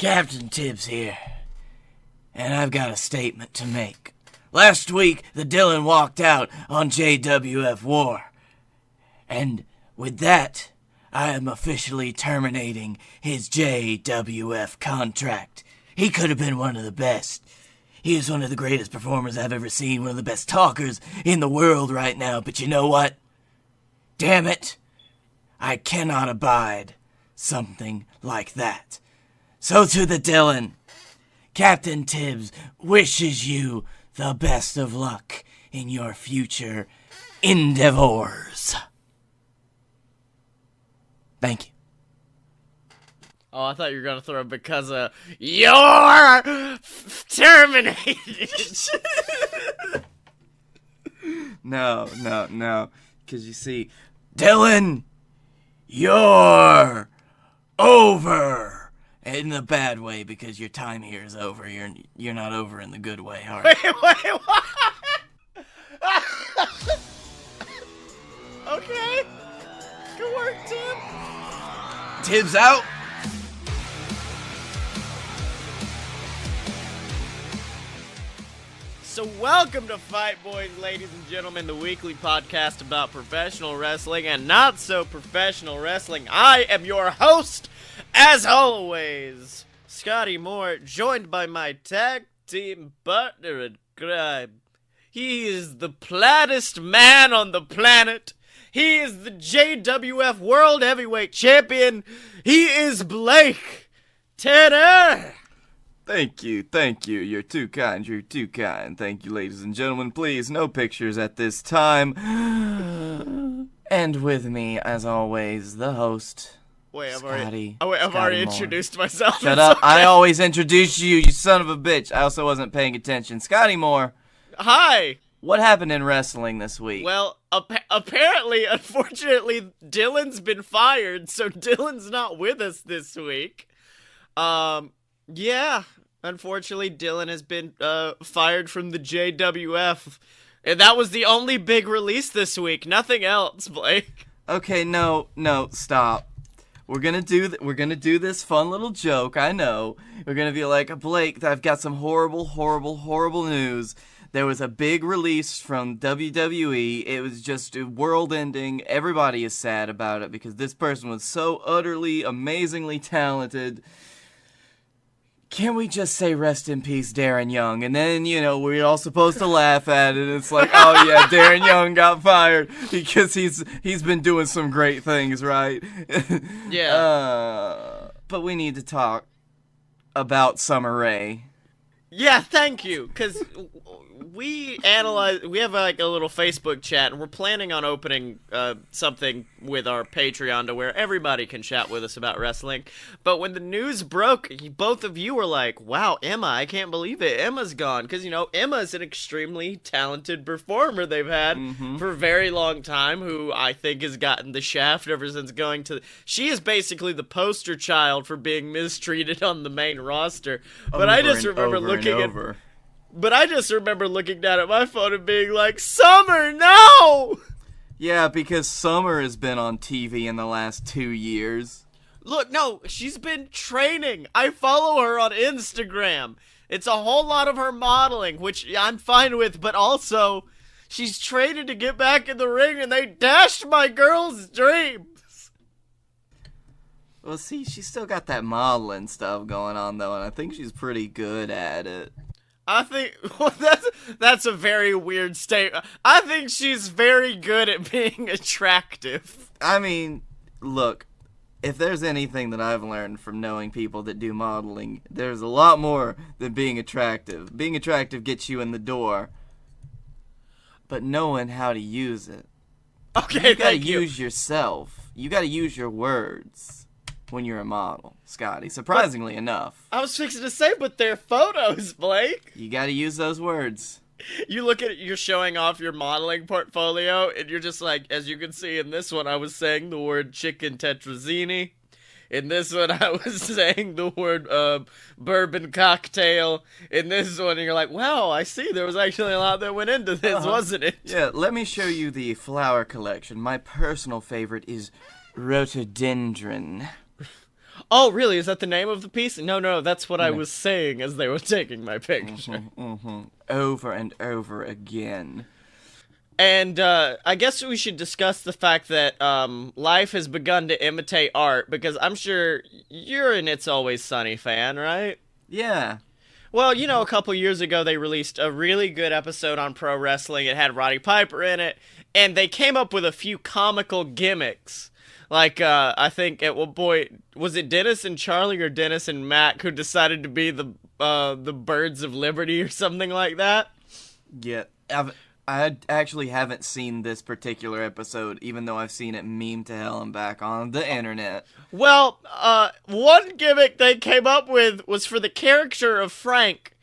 Captain Tibbs here, and I've got a statement to make. Last week, the Dylan walked out on JWF War, and with that, I am officially terminating his JWF contract. He could have been one of the best. He is one of the greatest performers I've ever seen, one of the best talkers in the world right now, but you know what? Damn it, I cannot abide something like that. So to the Dylan, Captain Tibbs wishes you the best of luck in your future endeavors. Thank you. Oh, I thought you were going to throw because you're terminated. No. Because you see, Dylan, you're over. In the bad way, because your time here is over. You're not over in the good way, are you? Wait, what? Okay. Good work, Tim. Tibbs out. So welcome to Fight Boys, ladies and gentlemen, the weekly podcast about professional wrestling and not so professional wrestling. I am your host, as always, Scotty Moore, joined by my tag team partner in crime. He is the plattest man on the planet. He is the JWF World Heavyweight Champion. He is Blake Tanner. Thank you. You're too kind. Thank you, ladies and gentlemen. Please, no pictures at this time. And with me, as always, the host, Wait, I've Scotty. already introduced myself. Shut up. Okay. I always introduce you, you son of a bitch. I also wasn't paying attention. Scotty Moore. Hi. What happened in wrestling this week? Well, apparently, unfortunately, Dylan's been fired, so Dylan's not with us this week. Yeah, unfortunately, Dylan has been fired from the JWF, and that was the only big release this week. Nothing else, Blake. Okay, no, stop. We're gonna do this fun little joke. I know we're gonna be like, Blake, I've got some horrible news. There was a big release from WWE. It was just world-ending. Everybody is sad about it because this person was so utterly, amazingly talented. Can't we just say rest in peace, Darren Young? And then, we're all supposed to laugh at it. It's like, oh yeah, Darren Young got fired because he's been doing some great things, right? Yeah. But we need to talk about Summer Rae. Yeah, thank you, because we have like a little Facebook chat, and we're planning on opening something with our Patreon to where everybody can chat with us about wrestling. But when the news broke, both of you were like, wow, Emma, I can't believe it. Emma's gone. Because, Emma's an extremely talented performer they've had for a very long time, who I think has gotten the shaft ever since going to... She is basically the poster child for being mistreated on the main roster. But I just remember But I just remember looking down at my phone and being like, Summer, no! Yeah, because Summer has been on TV in the last 2 years. Look, no, she's been training. I follow her on Instagram. It's a whole lot of her modeling, which I'm fine with, but also, she's training to get back in the ring, and they dashed my girl's dreams. Well, see, she's still got that modeling stuff going on, though, and I think she's pretty good at it. I think, well, that's a very weird statement. I think she's very good at being attractive. I mean, look, if there's anything that I've learned from knowing people that do modeling, there's a lot more than being attractive. Being attractive gets you in the door, but knowing how to use it. Okay, you gotta use yourself. You gotta use your words when you're a model, Scotty. Surprisingly enough. I was fixing to say, but they're photos, Blake. You gotta use those words. You look at it, you're showing off your modeling portfolio, and you're just like, as you can see in this one, I was saying the word chicken tetrazzini. In this one, I was saying the word bourbon cocktail. In this one, you're like, wow, I see. There was actually a lot that went into this, wasn't it? Yeah, let me show you the flower collection. My personal favorite is rhododendron. Oh, really? Is that the name of the piece? No, that's what I was saying as they were taking my picture. Over and over again. And I guess we should discuss the fact that life has begun to imitate art, because I'm sure you're an It's Always Sunny fan, right? Yeah. Well, you know, a couple years ago they released a really good episode on pro wrestling. It had Roddy Piper in it, and they came up with a few comical gimmicks. Like, I think was it Dennis and Charlie or Dennis and Mac who decided to be the Birds of Liberty or something like that? Yeah, I actually haven't seen this particular episode, even though I've seen it meme to hell and back on the internet. Well, one gimmick they came up with was for the character of Frank,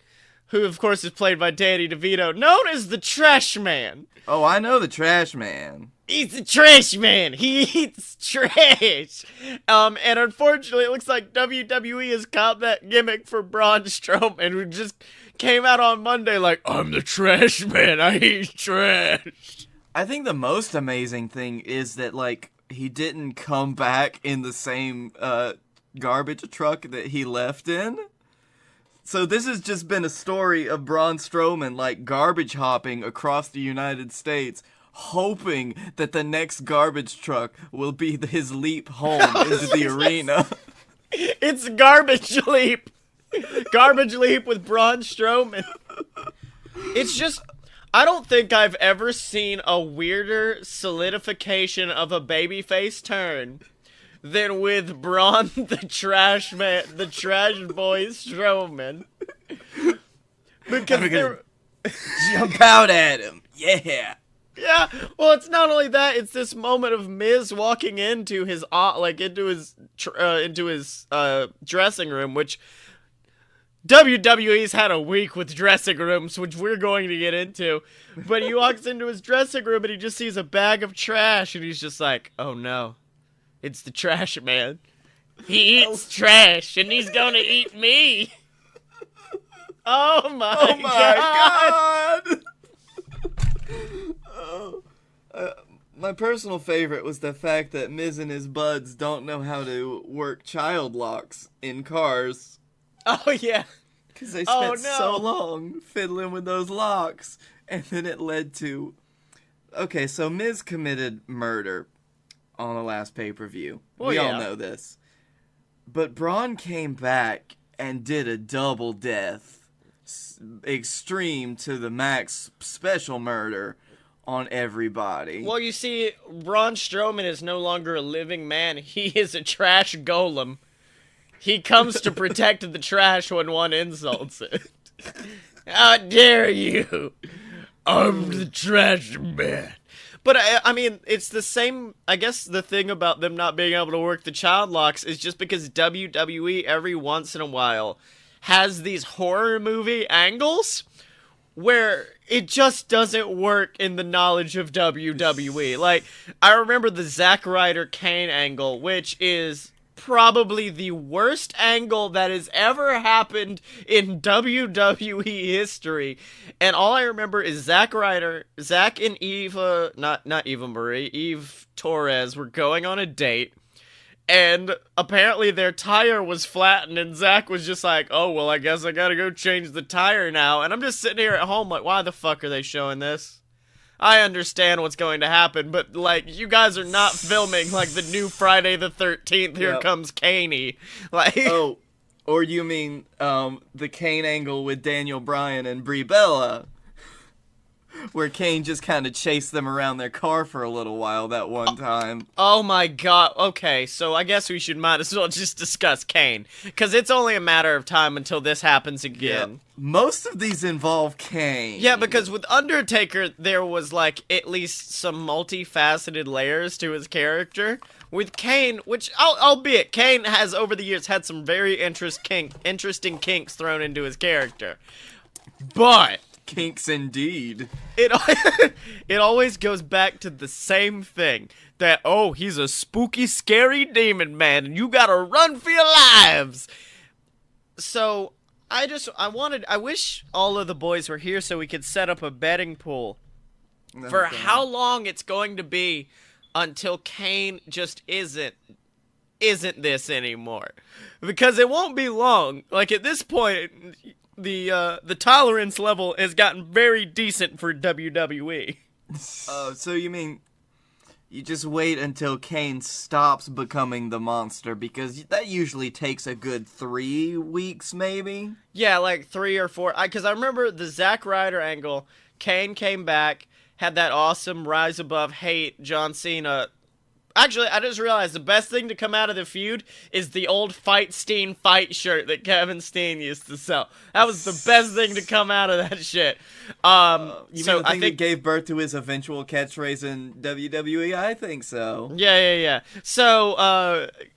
who of course is played by Danny DeVito, known as the Trash Man. Oh, I know the Trash Man. He's the trash man. He eats trash. And unfortunately, it looks like WWE has caught that gimmick for Braun Strowman, who just came out on Monday like, I'm the trash man. I eat trash. I think the most amazing thing is that, like, he didn't come back in the same garbage truck that he left in. So this has just been a story of Braun Strowman, like, garbage hopping across the United States, hoping that the next garbage truck will be his leap home into the arena. It's Garbage Leap. Garbage Leap with Braun Strowman. It's just, I don't think I've ever seen a weirder solidification of a babyface turn than with Braun the Trash Man, the Trash Boy Strowman. Because I'm gonna jump out at him. Yeah. Yeah, well, it's not only that; it's this moment of Miz walking into his dressing room, which WWE's had a week with dressing rooms, which we're going to get into. But he walks into his dressing room and he just sees a bag of trash, and he's just like, "Oh no, it's the Trash Man. He eats trash, and he's gonna eat me." Oh my god! My personal favorite was the fact that Miz and his buds don't know how to work child locks in cars. Oh, yeah. Because they spent so long fiddling with those locks. And then it led to... Okay, so Miz committed murder on the last pay-per-view. We all know this. But Braun came back and did a double death. Extreme to the max special murder on everybody. Well, you see, Braun Strowman is no longer a living man. He is a trash golem. He comes to protect the trash when one insults it. How dare you? I'm the Trash Man. But, I mean, it's the same... I guess the thing about them not being able to work the child locks is just because WWE every once in a while has these horror movie angles where it just doesn't work in the knowledge of WWE. Like, I remember the Zack Ryder Kane angle, which is probably the worst angle that has ever happened in WWE history. And all I remember is Zack and Eva, not Eva Marie, Eve Torres were going on a date. And apparently their tire was flattened, and Zack was just like, oh, well, I guess I gotta go change the tire now. And I'm just sitting here at home like, why the fuck are they showing this? I understand what's going to happen, but, like, you guys are not filming, like, the new Friday the 13th, Here Comes Caney. Like, oh, or you mean the Kane angle with Daniel Bryan and Brie Bella, where Kane just kind of chased them around their car for a little while that one time. Oh my god. Okay, so I guess we might as well just discuss Kane, because it's only a matter of time until this happens again. Yeah. Most of these involve Kane. Yeah, because with Undertaker, there was, like, at least some multifaceted layers to his character. With Kane, which, albeit, Kane has, over the years, had some very interesting kinks thrown into his character. But... kinks indeed. It always goes back to the same thing. That, oh, he's a spooky, scary demon man, and you gotta run for your lives! So... I wish all of the boys were here so we could set up a betting pool for how long it's going to be until Kane just isn't isn't this anymore? Because it won't be long. Like, at this point, the tolerance level has gotten very decent for WWE. So you mean you just wait until Kane stops becoming the monster, because that usually takes a good 3 weeks, maybe? Yeah, like 3 or 4. Because I remember the Zack Ryder angle. Kane came back, had that awesome Rise Above Hate John Cena. Actually, I just realized the best thing to come out of the feud is the old Fight Steen fight shirt that Kevin Steen used to sell. That was the best thing to come out of that shit. You mean the thing that gave birth to his eventual catchphrase in WWE? I think so. Yeah. So,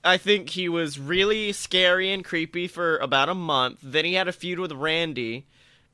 I think he was really scary and creepy for about a month. Then he had a feud with Randy.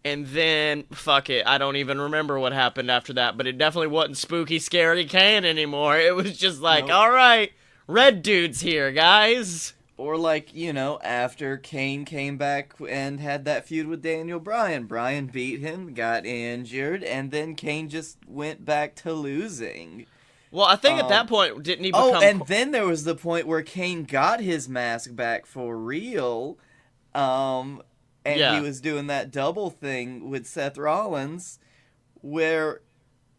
And then, fuck it, I don't even remember what happened after that, but it definitely wasn't spooky, scary Kane anymore. It was just like, nope. All right, red dude's here, guys. Or like, after Kane came back and had that feud with Daniel Bryan. Bryan beat him, got injured, and then Kane just went back to losing. Well, I think at that point, didn't he become... Oh, and then there was the point where Kane got his mask back for real, and he was doing that double thing with Seth Rollins, where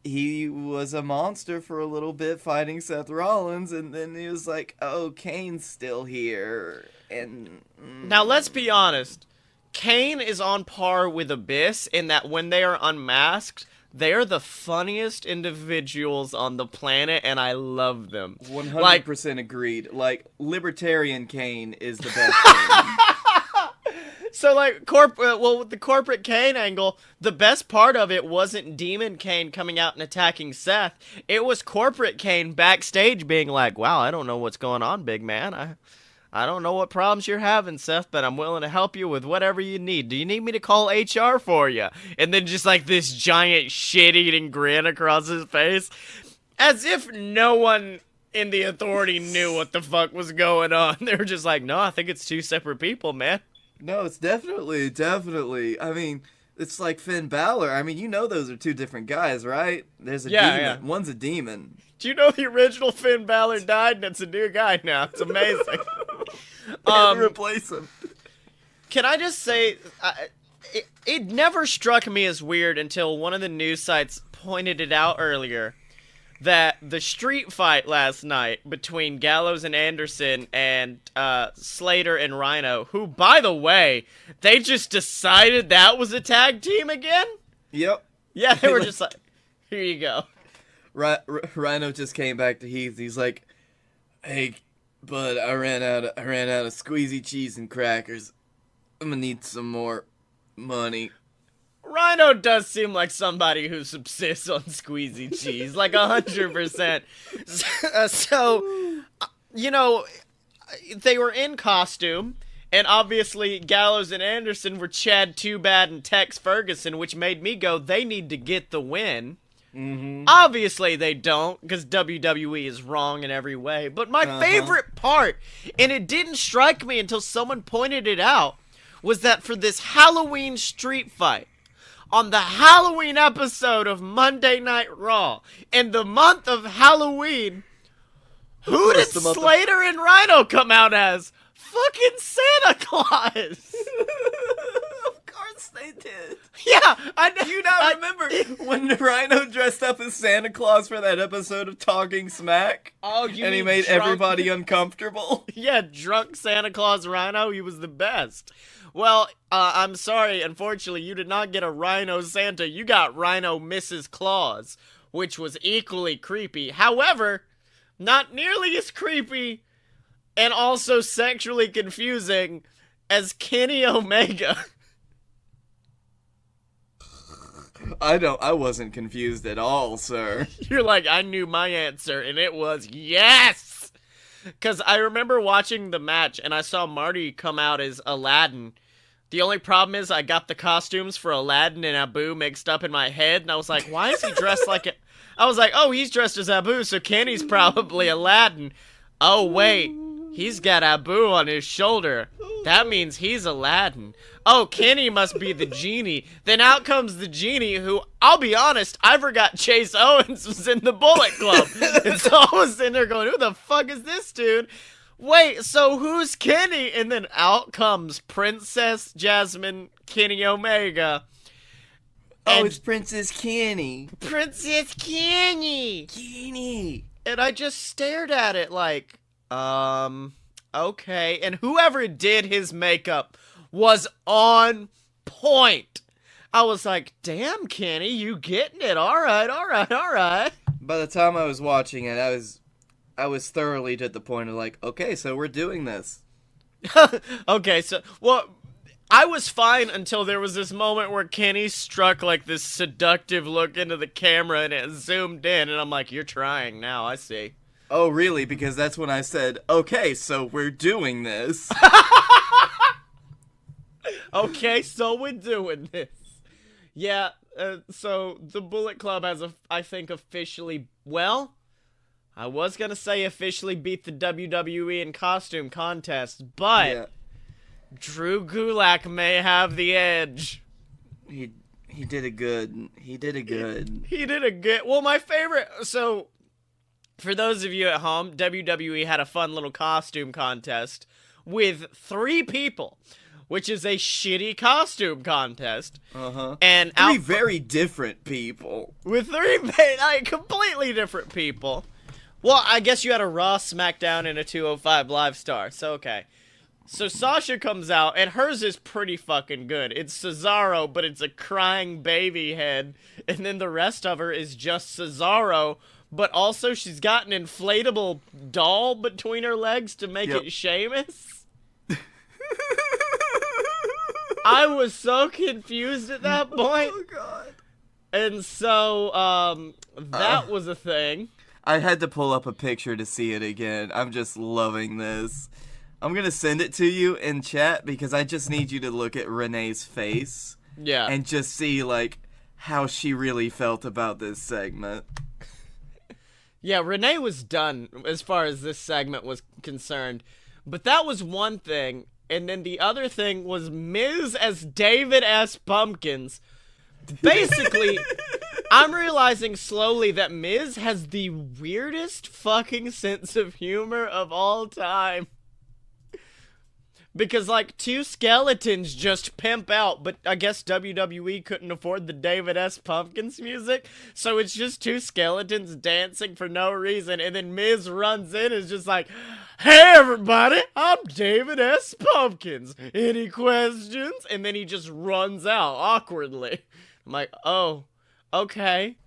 he was a monster for a little bit fighting Seth Rollins, and then he was like, oh, Kane's still here. And now, let's be honest. Kane is on par with Abyss in that when they are unmasked, they are the funniest individuals on the planet, and I love them. 100% agreed. Like, Libertarian Kane is the best Kane. So, like, with the corporate Kane angle, the best part of it wasn't Demon Kane coming out and attacking Seth. It was corporate Kane backstage being like, wow, I don't know what's going on, big man. I don't know what problems you're having, Seth, but I'm willing to help you with whatever you need. Do you need me to call HR for you? And then just, like, this giant shit-eating grin across his face. As if no one in the authority knew what the fuck was going on. They were just like, no, I think it's 2 separate people, man. No, it's definitely. I mean, it's like Finn Balor. I mean, those are 2 different guys, right? There's a demon. Yeah. One's a demon. Do you know the original Finn Balor died and it's a new guy now? It's amazing. They had to replace him. Can I just say, it never struck me as weird until one of the news sites pointed it out earlier. That the street fight last night between Gallows and Anderson and Slater and Rhino, who, by the way, they just decided that was a tag team again? Yep. Yeah, they were just like, here you go. Rhino just came back to Heath. He's like, hey, bud, I ran out of squeezy cheese and crackers. I'm gonna need some more money. Rhino does seem like somebody who subsists on squeezy cheese, like 100%. So, they were in costume, and obviously Gallows and Anderson were Chad Too Bad and Tex Ferguson, which made me go, they need to get the win. Mm-hmm. Obviously they don't, because WWE is wrong in every way. But my favorite part, and it didn't strike me until someone pointed it out, was that for this Halloween street fight, on the Halloween episode of Monday Night Raw, in the month of Halloween, who did Slater and Rhino come out as? Fucking Santa Claus! Of course they did. Yeah, I know. Do you not remember when Rhino dressed up as Santa Claus for that episode of Talking Smack? Oh, you And he made everybody uncomfortable? Yeah, drunk Santa Claus Rhino, he was the best. Well, I'm sorry, unfortunately, you did not get a Rhino Santa. You got Rhino Mrs. Claus, which was equally creepy. However, not nearly as creepy and also sexually confusing as Kenny Omega. I wasn't confused at all, sir. You're like, I knew my answer, and it was yes! Because I remember watching the match, and I saw Marty come out as Aladdin. The only problem is I got the costumes for Aladdin and Abu mixed up in my head, and I was like, why is he dressed like a... I was like, oh, he's dressed as Abu, so Kenny's probably Aladdin. Oh, wait, he's got Abu on his shoulder. That means he's Aladdin. Oh, Kenny must be the genie. Then out comes the genie, who, I'll be honest, I forgot Chase Owens was in the Bullet Club. And so I was sitting there going, who the fuck is this dude? wait, so who's Kenny? And then out comes Princess Jasmine Kenny Omega. Oh, it's Princess Kenny. Princess Kenny. Kenny. And I just stared at it like, okay. And whoever did his makeup was on point. I was like, damn, Kenny, you getting it. All right. By the time I was watching it, I was thoroughly to the point of like, okay, so we're doing this. Okay, so, well, I was fine until there was this moment where Kenny struck like this seductive look into the camera and it zoomed in, and I'm like, you're trying now, I see. Oh, really? Because that's when I said, okay, so we're doing this. Okay, so we're doing this. Yeah, so the Bullet Club has, I think, officially, well, I was gonna say officially beat the WWE in costume contest, but yeah. Drew Gulak may have the edge. He did it good. He did it good. Well, my favorite, so for those of you at home, WWE had a fun little costume contest with 3 people, which is a shitty costume contest. Uh-huh. And 3 very different people. With 3 completely different people. Well, I guess you had a Raw, SmackDown, and a 205 Live star, so okay. So Sasha comes out, and hers is pretty fucking good. It's Cesaro, but it's a crying baby head, and then the rest of her is just Cesaro, but also she's got an inflatable doll between her legs to make it Sheamus. I was so confused at that point. Oh, God. And so, that was a thing. I had to pull up a picture to see it again. I'm just loving this. I'm going to send it to you in chat because I just need you to look at Renee's face. Yeah. And just see, like, how she really felt about this segment. Yeah, Renee was done as far as this segment was concerned. But that was one thing. And then the other thing was Miz as David S. Pumpkins. Basically, I'm realizing slowly that Miz has the weirdest fucking sense of humor of all time. Because, like, 2 skeletons just pimp out, but I guess WWE couldn't afford the David S. Pumpkins music, so it's just 2 skeletons dancing for no reason, and then Miz runs in and is just like, hey everybody, I'm David S. Pumpkins. Any questions? And then he just runs out awkwardly. I'm like, oh, okay.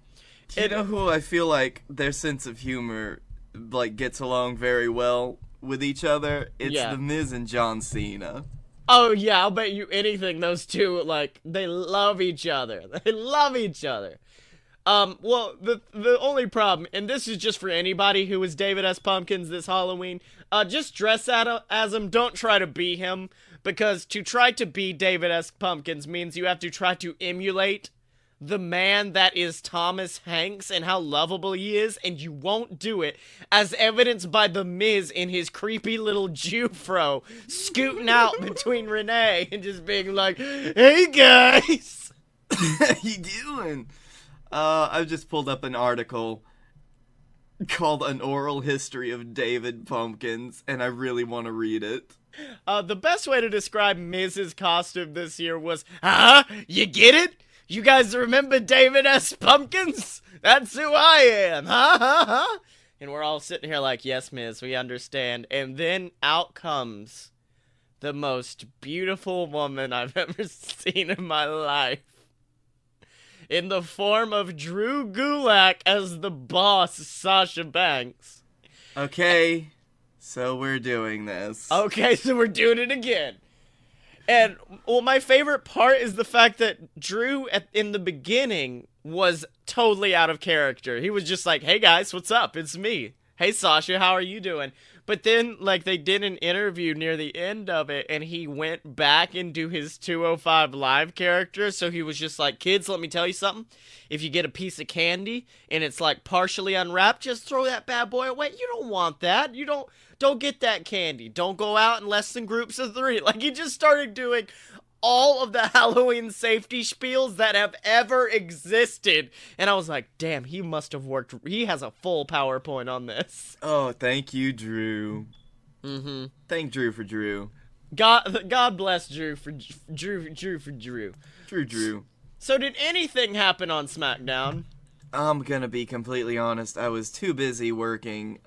You know who I feel like their sense of humor, like, gets along very well with each other? It's The Miz and John Cena. Oh, yeah, I'll bet you anything those 2, like, they love each other. They love each other. Well, the only problem, and this is just for anybody who is David S. Pumpkins this Halloween, just dress as him, don't try to be him, because to try to be David S. Pumpkins means you have to try to emulate the man that is Thomas Hanks and how lovable he is, and you won't do it, as evidenced by The Miz in his creepy little Jew-fro scooting out between Renee and just being like, hey guys! How you doing? I've just pulled up an article called An Oral History of David Pumpkins, and I really want to read it. The best way to describe Miz's costume this year was, you get it? You guys remember David S. Pumpkins? That's who I am, And we're all sitting here like, yes, Miz, we understand. And then out comes the most beautiful woman I've ever seen in my life. In the form of Drew Gulak as the boss, Sasha Banks. Okay, so we're doing this. Okay, so we're doing it again. And, well, my favorite part is the fact that Drew, in the beginning, was totally out of character. He was just like, hey guys, what's up? It's me. Hey Sasha, how are you doing? But then, like, they did an interview near the end of it, and he went back into his 205 Live character, so he was just like, kids, let me tell you something. If you get a piece of candy, and it's, like, partially unwrapped, just throw that bad boy away. You don't want that. You don't get that candy. Don't go out in less than groups of 3. Like, he just started doing all of the Halloween safety spiels that have ever existed. And I was like, damn, he must have worked. He has a full PowerPoint on this. Oh, thank you, Drew. Mm-hmm. Thank Drew for Drew. God bless Drew for Drew. Drew. So did anything happen on SmackDown? I'm gonna be completely honest. I was too busy working.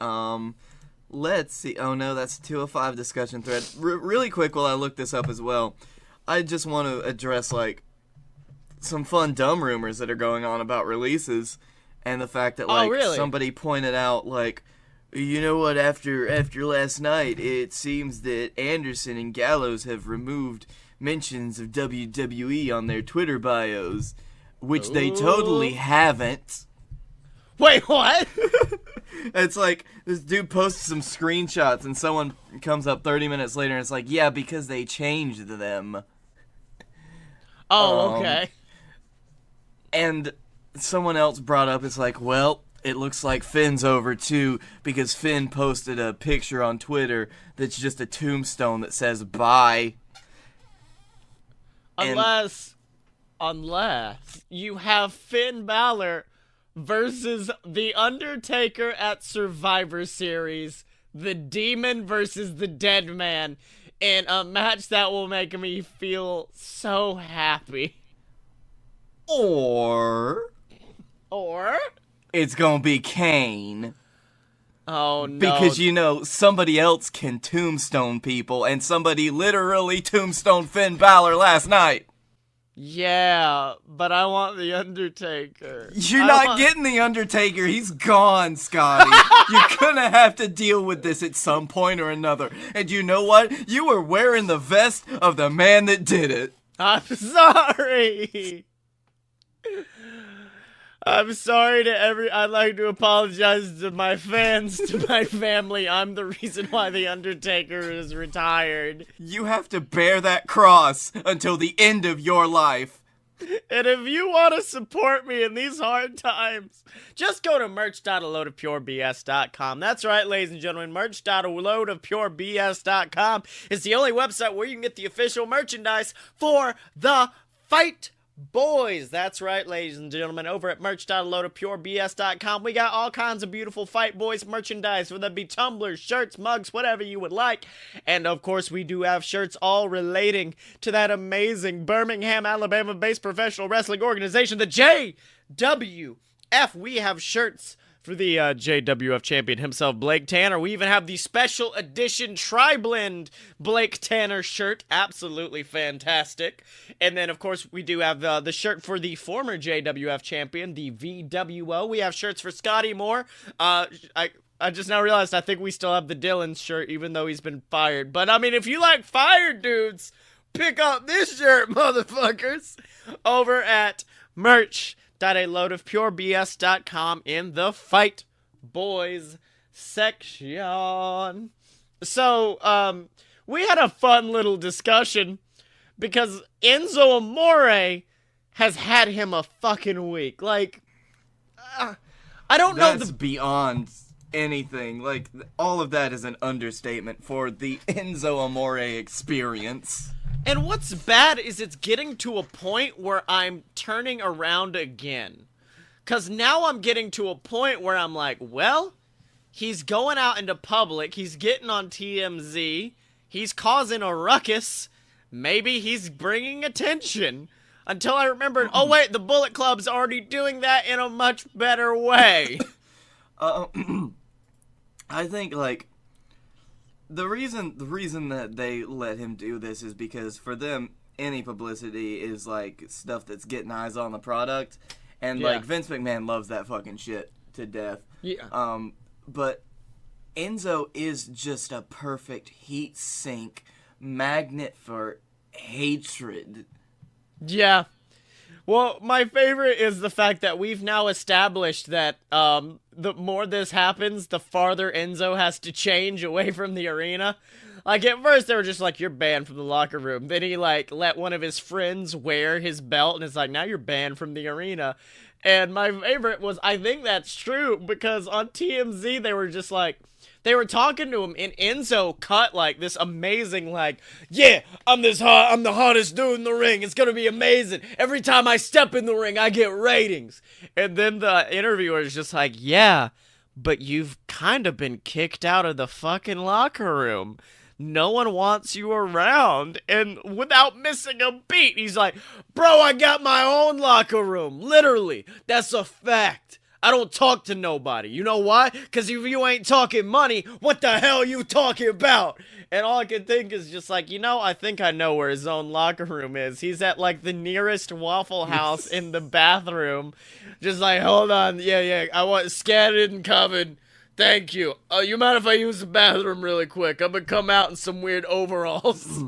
Let's see. Oh no, that's a 205 discussion thread. Really quick while I look this up as well. I just want to address, like, some fun dumb rumors that are going on about releases. And the fact that, like, really? somebody pointed out, like, you know what, after last night, it seems that Anderson and Gallows have removed mentions of WWE on their Twitter bios, which they totally haven't. Wait, what? It's like, this dude posted some screenshots, and someone comes up 30 minutes later, and it's like, yeah, because they changed them. Oh, okay. And someone else brought up, it's like, well, it looks like Finn's over too, because Finn posted a picture on Twitter that's just a tombstone that says bye. Unless you have Finn Balor versus The Undertaker at Survivor Series, the Demon versus the Dead Man, in a match that will make me feel so happy. Or it's gonna be Kane. Oh, no. Because, you know, somebody else can tombstone people, and somebody literally tombstoned Finn Balor last night. Yeah, but I want The Undertaker. You're not getting The Undertaker. He's gone, Scotty. You're gonna have to deal with this at some point or another. And you know what? You were wearing the vest of the man that did it. I'm sorry. I'm sorry to I'd like to apologize to my fans, to my family. I'm the reason why The Undertaker is retired. You have to bear that cross until the end of your life. And if you want to support me in these hard times, just go to merch.aloadofpurebs.com. That's right, ladies and gentlemen, merch.aloadofpurebs.com is the only website where you can get the official merchandise for the Fight Boys. That's right, ladies and gentlemen, over at merch.aloadofpurebs.com, we got all kinds of beautiful Fight Boys merchandise, whether that be tumblers, shirts, mugs, whatever you would like. And of course, we do have shirts all relating to that amazing Birmingham, Alabama-based professional wrestling organization, the JWF. We have shirts for the JWF champion himself, Blake Tanner. We even have the special edition Tri-Blend Blake Tanner shirt. Absolutely fantastic. And then, of course, we do have the shirt for the former JWF champion, the VWO. We have shirts for Scotty Moore. I just now realized I think we still have the Dylan shirt, even though he's been fired. But, I mean, if you like fired dudes, pick up this shirt, motherfuckers, over at merch.aloadofpurebs.com in the Fight Boys section. So, we had a fun little discussion because Enzo Amore has had him a fucking week. Like, I don't know. That's beyond anything. Like, all of that is an understatement for the Enzo Amore experience. And what's bad is it's getting to a point where I'm turning around again. Because now I'm getting to a point where I'm like, well, he's going out into public, he's getting on TMZ, he's causing a ruckus, maybe he's bringing attention. Until I remembered, oh wait, the Bullet Club's already doing that in a much better way. I think, like, the reason that they let him do this is because for them, any publicity is, like, stuff that's getting eyes on the product. And, like, Vince McMahon loves that fucking shit to death. Yeah. But Enzo is just a perfect heat sink magnet for hatred. Yeah. Well, my favorite is the fact that we've now established that the more this happens, the farther Enzo has to change away from the arena. Like, at first, they were just like, you're banned from the locker room. Then he, like, let one of his friends wear his belt, and it's like, now you're banned from the arena. And my favorite was, I think that's true, because on TMZ, they were just like, they were talking to him, and Enzo cut, like, this amazing, like, yeah, I'm the hottest dude in the ring, it's gonna be amazing, every time I step in the ring, I get ratings. And then the interviewer is just like, yeah, but you've kind of been kicked out of the fucking locker room. No one wants you around. And without missing a beat, he's like, bro, I got my own locker room. Literally. That's a fact. I don't talk to nobody. You know why? Because if you ain't talking money, what the hell are you talking about? And all I can think is just like, I think I know where his own locker room is. He's at, like, the nearest Waffle House in the bathroom. Just like, hold on. Yeah. I want scattered and covered. Thank you. You mind if I use the bathroom really quick? I'm gonna come out in some weird overalls.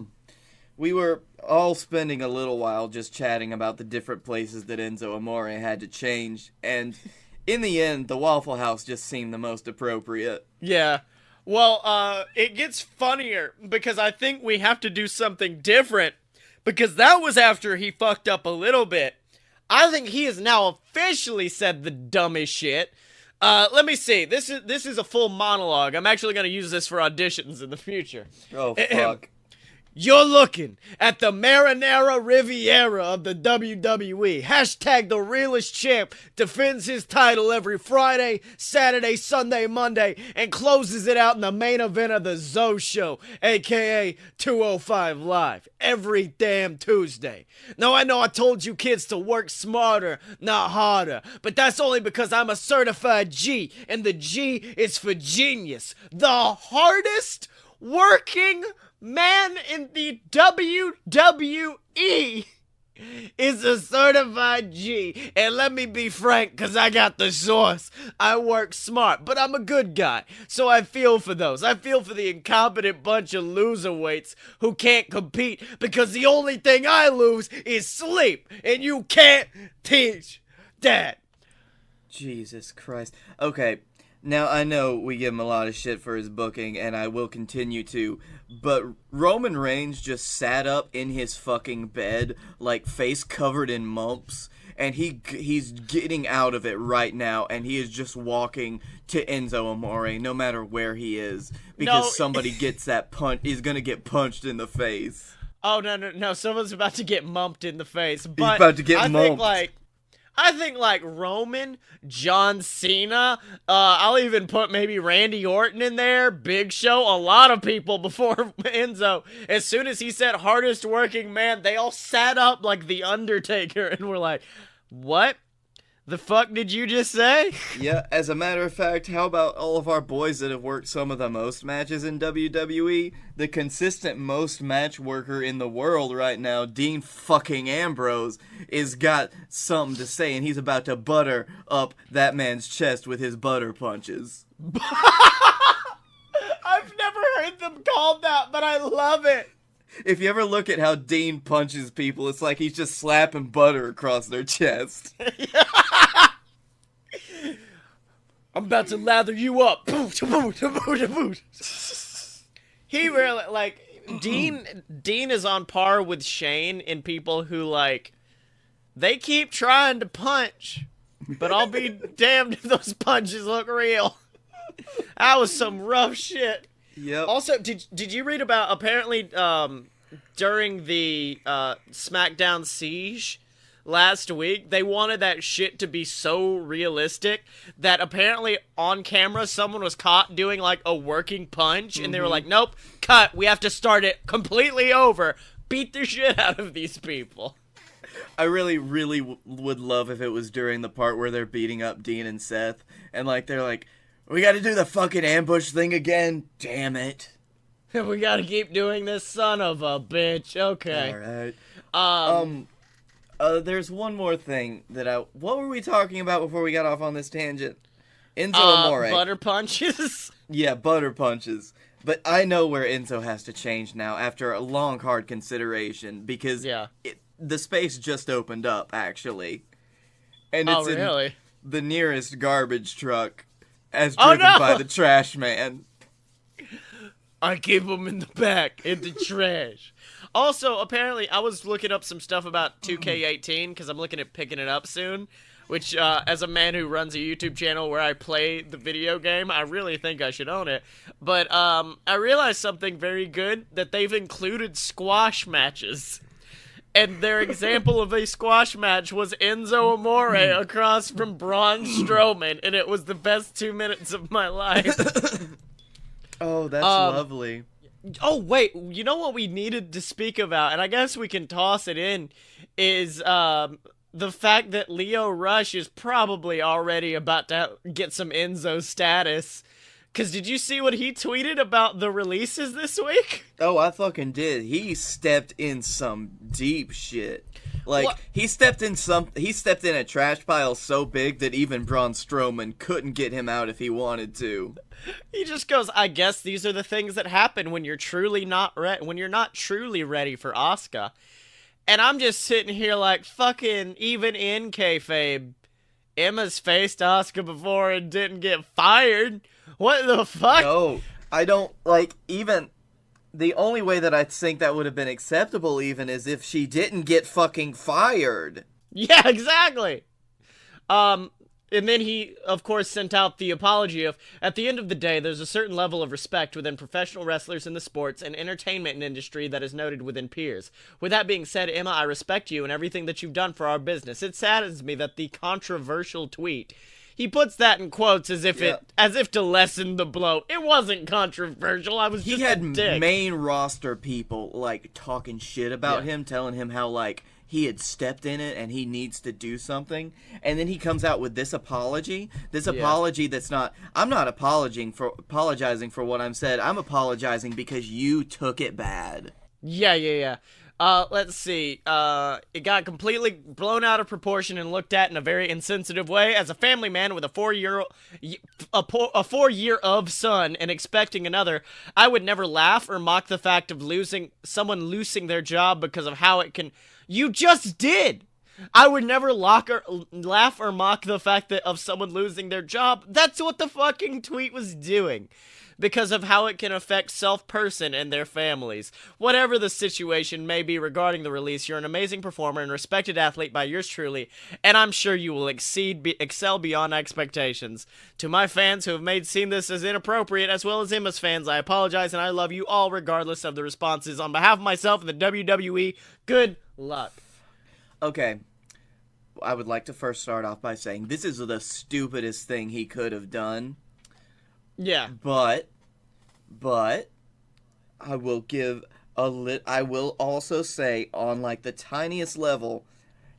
We were all spending a little while just chatting about the different places that Enzo Amore had to change, and in the end, the Waffle House just seemed the most appropriate. Yeah. Well, it gets funnier, because I think we have to do something different, because that was after he fucked up a little bit. I think he has now officially said the dumbest shit. Let me see. This is a full monologue. I'm actually going to use this for auditions in the future. Oh, fuck. You're looking at the Marinara Riviera of the WWE. Hashtag the realest champ defends his title every Friday, Saturday, Sunday, Monday, and closes it out in the main event of the Zoe Show, aka 205 Live, every damn Tuesday. Now, I know I told you kids to work smarter, not harder, but that's only because I'm a certified G, and the G is for genius. The hardest working man in the WWE is a certified G. And let me be frank, because I got the source. I work smart, but I'm a good guy. So I feel for those. I feel for the incompetent bunch of loserweights who can't compete because the only thing I lose is sleep. And you can't teach that. Jesus Christ. Okay. Now, I know we give him a lot of shit for his booking, and I will continue to, but Roman Reigns just sat up in his fucking bed, like, face covered in mumps, and he's getting out of it right now, and he is just walking to Enzo Amore, no matter where he is, because somebody gets that punch, is gonna get punched in the face. Oh, no, someone's about to get mumped in the face, but he's about to get mumped. I think, Roman, John Cena, I'll even put maybe Randy Orton in there, Big Show, a lot of people before Enzo. As soon as he said hardest working man, they all sat up like The Undertaker and were like, what the fuck did you just say? Yeah, as a matter of fact, how about all of our boys that have worked some of the most matches in WWE? The consistent most match worker in the world right now, Dean fucking Ambrose, is got something to say, and he's about to butter up that man's chest with his butter punches. I've never heard them called that, but I love it. If you ever look at how Dean punches people, it's like he's just slapping butter across their chest. I'm about to lather you up. He really, Dean is on par with Shane in people who, they keep trying to punch, but I'll be damned if those punches look real. That was some rough shit. Yep. Also, did you read about, apparently, during the SmackDown Siege last week, they wanted that shit to be so realistic that apparently on camera someone was caught doing, a working punch, and they were like, nope, cut, we have to start it completely over. Beat the shit out of these people. I really, really would love if it was during the part where they're beating up Dean and Seth, and, they're like, we gotta do the fucking ambush thing again. Damn it. We gotta keep doing this, son of a bitch. Okay. Alright. There's one more thing that what were we talking about before we got off on this tangent? Enzo Amore. Butter punches? Yeah, butter punches. But I know where Enzo has to change now after a long, hard consideration, because the space just opened up, actually. And it's really? In the nearest garbage truck. As driven by the trash man. I keep him in the back, in the trash. Also, apparently, I was looking up some stuff about 2K18, because I'm looking at picking it up soon. Which, as a man who runs a YouTube channel where I play the video game, I really think I should own it. But, I realized something very good, that they've included squash matches. And their example of a squash match was Enzo Amore across from Braun Strowman, and it was the best 2 minutes of my life. Oh, that's lovely. Oh, wait, you know what we needed to speak about, and I guess we can toss it in, is the fact that Leo Rush is probably already about to get some Enzo status. Because did you see what he tweeted about the releases this week? Oh, I fucking did. He stepped in some deep shit. Like, what? He stepped in a trash pile so big that even Braun Strowman couldn't get him out if he wanted to. He just goes, I guess these are the things that happen when you're truly not when you're not truly ready for Asuka. And I'm just sitting here like, fucking, even in kayfabe, Emma's faced Asuka before and didn't get fired. What the fuck? No, I don't, like, even, the only way that I think that would have been acceptable even is if she didn't get fucking fired. Yeah, exactly. And then he, of course, sent out the apology of, at the end of the day, there's a certain level of respect within professional wrestlers in the sports and entertainment industry that is noted within peers. With that being said, Emma, I respect you and everything that you've done for our business. It saddens me that the controversial tweet, he puts that in quotes as if to lessen the blow. It wasn't controversial. I was just a dick. He had main roster people, like, talking shit about him, telling him how, like, he had stepped in it and he needs to do something. And then he comes out with this apology. This apology that's not... I'm not apologizing for what I'm said. I'm apologizing because you took it bad. Yeah. Let's see. It got completely blown out of proportion and looked at in a very insensitive way. As a family man with a 4-year-old son and expecting another, I would never laugh or mock the fact of someone losing their job because of how it can... You just did! I would never laugh or mock the fact of someone losing their job. That's what the fucking tweet was doing. Because of how it can affect self-person and their families. Whatever the situation may be regarding the release, you're an amazing performer and respected athlete by yours truly, and I'm sure you will excel beyond expectations. To my fans who have seen this as inappropriate, as well as Emma's fans, I apologize and I love you all regardless of the responses. On behalf of myself and the WWE, good luck. Okay. I would like to first start off by saying this is the stupidest thing he could have done. Yeah. But I will give I will also say on like the tiniest level,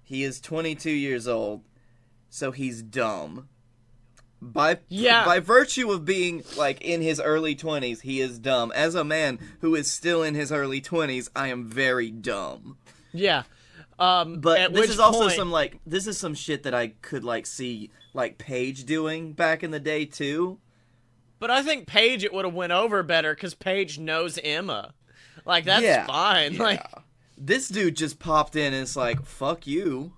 he is 22 years old, so he's dumb. By virtue of being like in his early 20s, he is dumb. As a man who is still in his early 20s, I am very dumb. Yeah. But this is also this is some shit that I could like see like Paige doing back in the day too. But I think Paige, it would have went over better because Paige knows Emma. Like, that's fine. Yeah. Like, this dude just popped in and it's like, fuck you.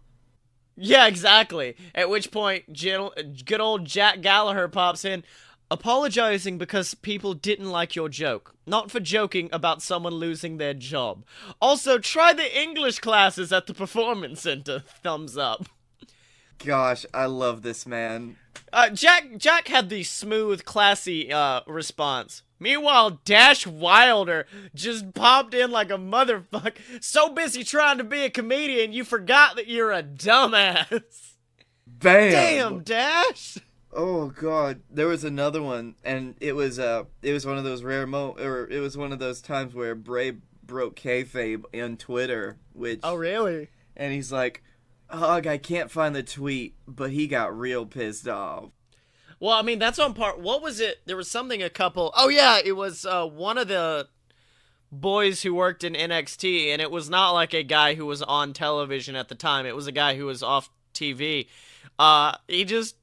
Yeah, exactly. At which point, good old Jack Gallagher pops in, apologizing because people didn't like your joke. Not for joking about someone losing their job. Also, try the English classes at the Performance Center. Thumbs up. Gosh, I love this man. Jack had the smooth, classy response. Meanwhile, Dash Wilder just popped in like a motherfucker. So busy trying to be a comedian, you forgot that you're a dumbass. Bam! Damn, Dash! Oh god, there was another one, and it was one of those it was one of those times where Bray broke kayfabe on Twitter, which... Oh, really? And he's like, ugh, I can't find the tweet, but he got real pissed off. Well, I mean, that's on part... What was it? There was something Oh, yeah, it was one of the boys who worked in NXT, and it was not like a guy who was on television at the time. It was a guy who was off TV. He just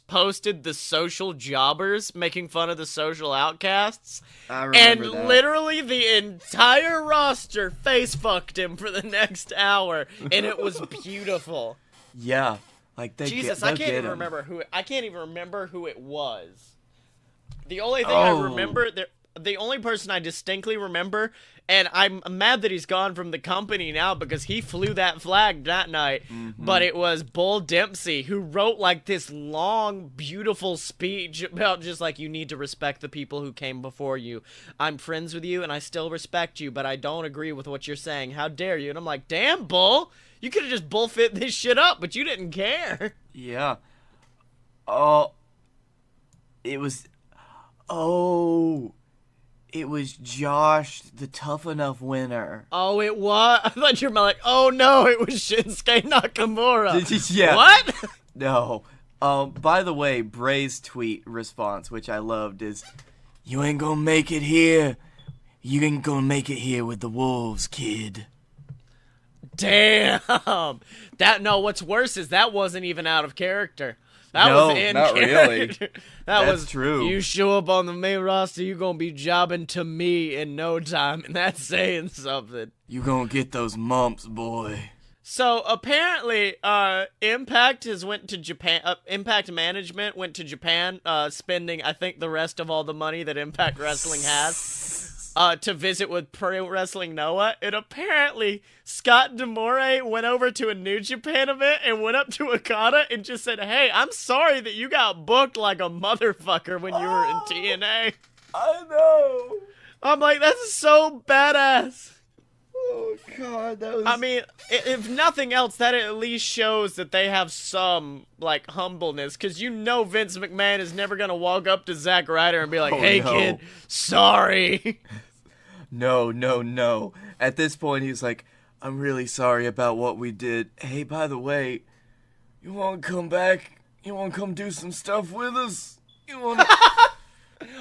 posted the social jobbers making fun of the social outcasts. I remember that. And literally the entire roster face-fucked him for the next hour, and it was beautiful. Yeah. Like Jesus, I can't even remember who it was. The only thing I remember the only person I distinctly remember, and I'm mad that he's gone from the company now because he flew that flag that night, but it was Bull Dempsey who wrote like this long, beautiful speech about just like, you need to respect the people who came before you. I'm friends with you and I still respect you, but I don't agree with what you're saying. How dare you? And I'm like, damn, Bull, you could have just bullfit this shit up, but you didn't care. Yeah. Oh, it was Josh, the Tough Enough winner. Oh, it was? I thought you were like, oh no, it was Shinsuke Nakamura. Yeah. What? No. By the way, Bray's tweet response, which I loved, is, "You ain't gonna make it here. You ain't gonna make it here with the Wolves, kid." Damn. What's worse is that wasn't even out of character. That No, was in not character. really. That That's was true. You show up on the main roster, you gonna be jobbing to me in no time, and that's saying something. You gonna get those mumps, boy. So apparently, Impact went to Japan. Impact Management went to Japan, spending I think the rest of all the money that Impact Wrestling has, to visit with Pro Wrestling Noah. And apparently, Scott D'Amore went over to a New Japan event and went up to Okada and just said, "Hey, I'm sorry that you got booked like a motherfucker when you were in TNA." I know. I'm like, that's so badass. Oh God, that was. I mean, if nothing else, that at least shows that they have some, like, humbleness. Because you know Vince McMahon is never going to walk up to Zack Ryder and be like, "Hey, no. kid, sorry." No. At this point, he's like, "I'm really sorry about what we did. Hey, by the way, you want to come back? You want to come do some stuff with us? You want to..."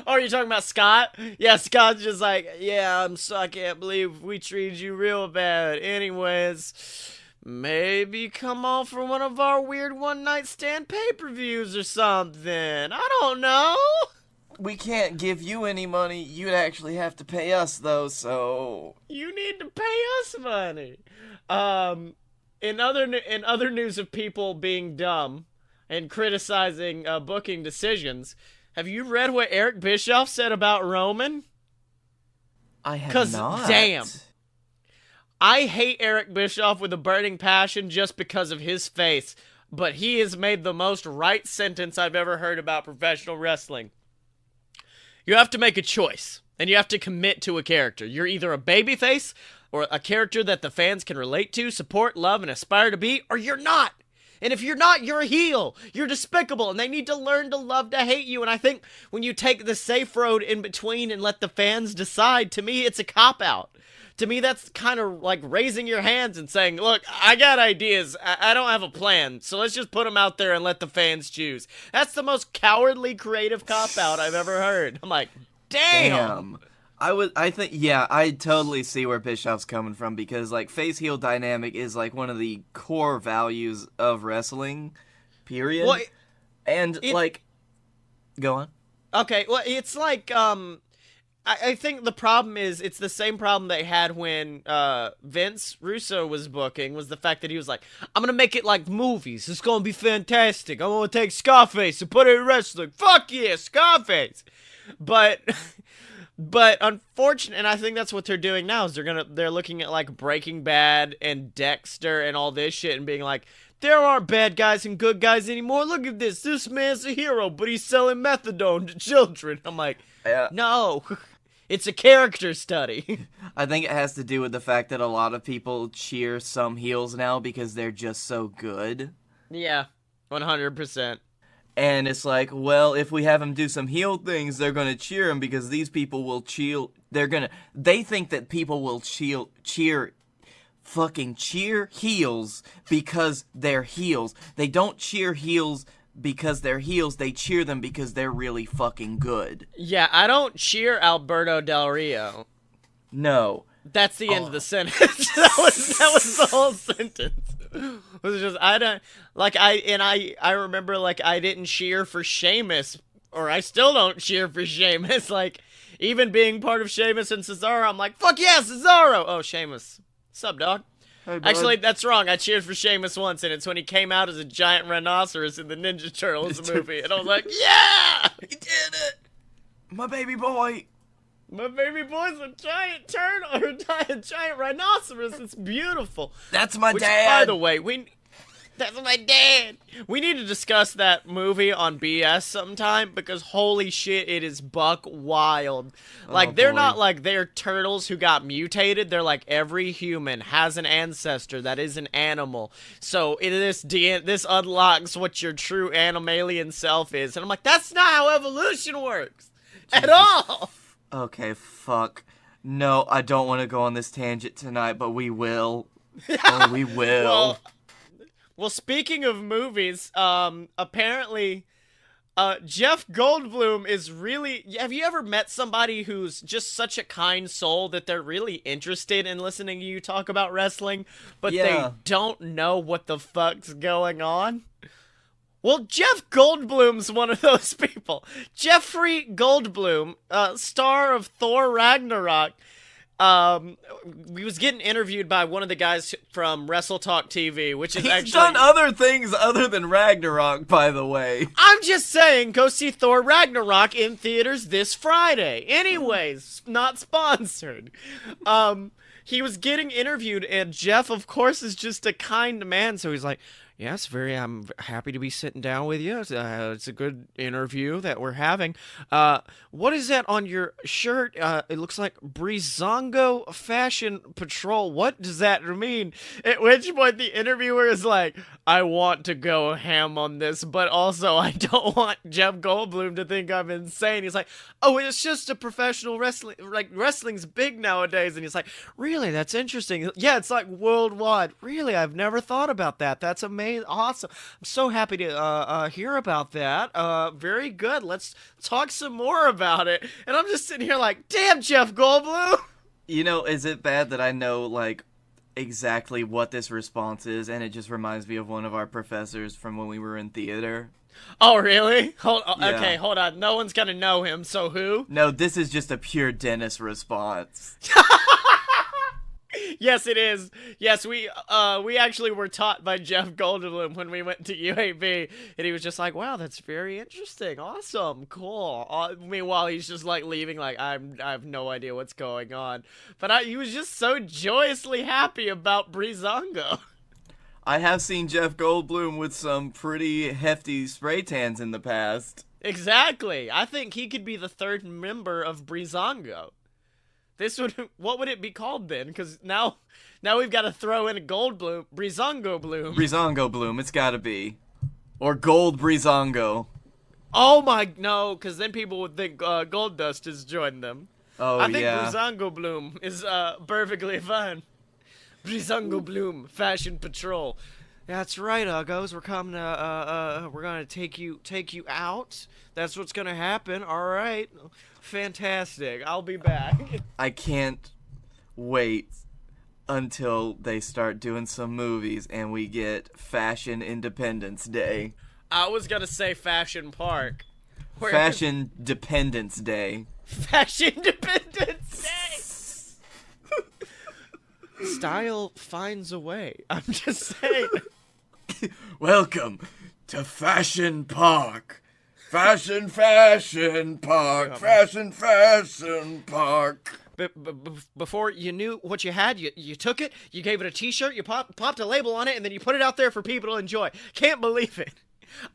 Oh, are you talking about Scott? Yeah, Scott's just like, "Yeah, I can't believe we treated you real bad. Anyways, maybe come on for one of our weird one-night stand pay-per-views or something. I don't know." We can't give you any money. You'd actually have to pay us, though, so... You need to pay us money. In other news of people being dumb and criticizing booking decisions, have you read what Eric Bischoff said about Roman? I have 'Cause not. damn. I hate Eric Bischoff with a burning passion just because of his face, but he has made the most right sentence I've ever heard about professional wrestling. You have to make a choice, and you have to commit to a character. You're either a babyface, or a character that the fans can relate to, support, love, and aspire to be, or you're not. And if you're not, you're a heel. You're despicable, and they need to learn to love to hate you. And I think when you take the safe road in between and let the fans decide, to me, it's a cop-out. To me, that's kind of like raising your hands and saying, "Look, I got ideas. I don't have a plan, so let's just put them out there and let the fans choose." That's the most cowardly creative cop-out I've ever heard. I'm like, damn. I totally see where Bischoff's coming from, because, like, face-heel dynamic is, like, one of the core values of wrestling, period. Well, go on. Okay, well, it's like, I think the problem is, it's the same problem they had when Vince Russo was booking, was the fact that he was like, "I'm gonna make it like movies. It's gonna be fantastic. I'm gonna take Scarface and put it in wrestling. Fuck yeah, Scarface!" But unfortunately, and I think that's what they're doing now, is they're looking at like Breaking Bad and Dexter and all this shit and being like, "There aren't bad guys and good guys anymore. Look at this. This man's a hero, but he's selling methadone to children." I'm like, no, it's a character study. I think it has to do with the fact that a lot of people cheer some heels now because they're just so good. Yeah, 100%. And it's like, well, if we have them do some heel things, they're gonna cheer them because these people will cheer. They think that people will cheer heels because they're heels. They don't cheer heels because they're heels. They cheer them because they're really fucking good. Yeah, I don't cheer Alberto Del Rio. No. That's the end of the sentence. that was the whole sentence. It was just, I remember, like, I didn't cheer for Sheamus, or I still don't cheer for Sheamus. Like, even being part of Sheamus and Cesaro, I'm like, fuck yeah, Cesaro! Oh, Sheamus. What's up, dog? Hey, actually, that's wrong. I cheered for Sheamus once, and it's when he came out as a giant rhinoceros in the Ninja Turtles movie, and I was like, yeah! He did it! My baby boy! My baby boy's a giant turtle or a giant rhinoceros. It's beautiful. That's my Which, dad. by the way, that's my dad. We need to discuss that movie on BS sometime because holy shit, it is buck wild. Like, they're not like they're turtles who got mutated. They're like every human has an ancestor that is an animal. So this unlocks what your true animalian self is. And I'm like, that's not how evolution works at all. Okay, fuck. No, I don't want to go on this tangent tonight, but we will. Oh, we will. Well, speaking of movies, apparently, Jeff Goldblum is really... Have you ever met somebody who's just such a kind soul that they're really interested in listening to you talk about wrestling, but they don't know what the fuck's going on? Well, Jeff Goldblum's one of those people. Jeffrey Goldblum, star of Thor Ragnarok, he was getting interviewed by one of the guys from Wrestle Talk TV, which is He's done other things other than Ragnarok, by the way. I'm just saying, go see Thor Ragnarok in theaters this Friday. Anyways, not sponsored. He was getting interviewed, and Jeff, of course, is just a kind man, so he's like, yes, I'm happy to be sitting down with you. It's a good interview that we're having. What is that on your shirt? It looks like Breezango Fashion Patrol. What does that mean? At which point the interviewer is like, I want to go ham on this, but also I don't want Jeff Goldblum to think I'm insane. He's like, oh, it's just a professional wrestling. Like, wrestling's big nowadays. And he's like, really? That's interesting. Yeah, it's like worldwide. Really? I've never thought about that. That's amazing. Awesome. I'm so happy to hear about that. Very good. Let's talk some more about it. And I'm just sitting here like, damn, Jeff Goldblum. You know, is it bad that I know, like, exactly what this response is, and it just reminds me of one of our professors from when we were in theater? Oh, really? Yeah. Okay, hold on. No one's gonna know him, so who? No, this is just a pure Dennis response. Yes, it is. Yes, we actually were taught by Jeff Goldblum when we went to UAB, and he was just like, "Wow, that's very interesting, awesome, cool." Meanwhile, he's just like leaving, like I have no idea what's going on, but he was just so joyously happy about Breezango. I have seen Jeff Goldblum with some pretty hefty spray tans in the past. Exactly. I think he could be the third member of Breezango. What would it be called then? Because now we've got to throw in a Goldblum, Breezangoblum. Breezangoblum, it's gotta be. Or Gold Breezango. Oh no, because then people would think Gold Dust has joined them. Oh, I think yeah. Breezangoblum is perfectly fine. Breezangoblum, Fashion Patrol. That's right, Uggos. We're coming to, we're gonna take you out. That's what's gonna happen. All right. Fantastic. I'll be back. I can't wait until they start doing some movies and we get Fashion Independence Day. I was gonna say Fashion Park. Fashion Dependence Day. Fashion Dependence Day! Style finds a way. I'm just saying. Welcome to Fashion Park. Fashion Park. Fashion Park. Before you knew what you had, you took it, you gave it a t-shirt, you popped a label on it, and then you put it out there for people to enjoy. Can't believe it.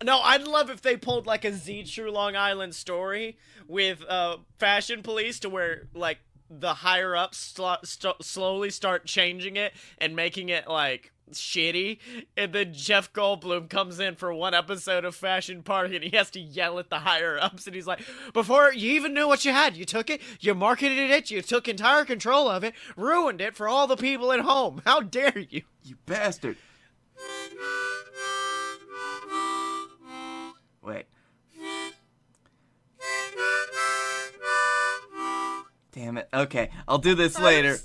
No, I'd love if they pulled like a Z True Long Island story with fashion police to where like the higher ups slowly start changing it and making it like shitty, and then Jeff Goldblum comes in for one episode of Fashion Park and he has to yell at the higher ups, and he's like, before you even knew what you had, you took it, you marketed it, you took entire control of it, ruined it for all the people at home. How dare you? You bastard. Wait. Damn it. Okay, I'll do this later.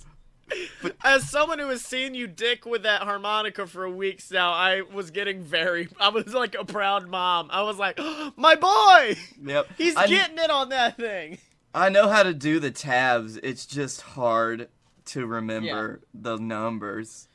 As someone who has seen you dick with that harmonica for weeks now, I was like a proud mom. I was like, oh, my boy! Yep. He's getting it on that thing. I know how to do the tabs. It's just hard to remember the numbers.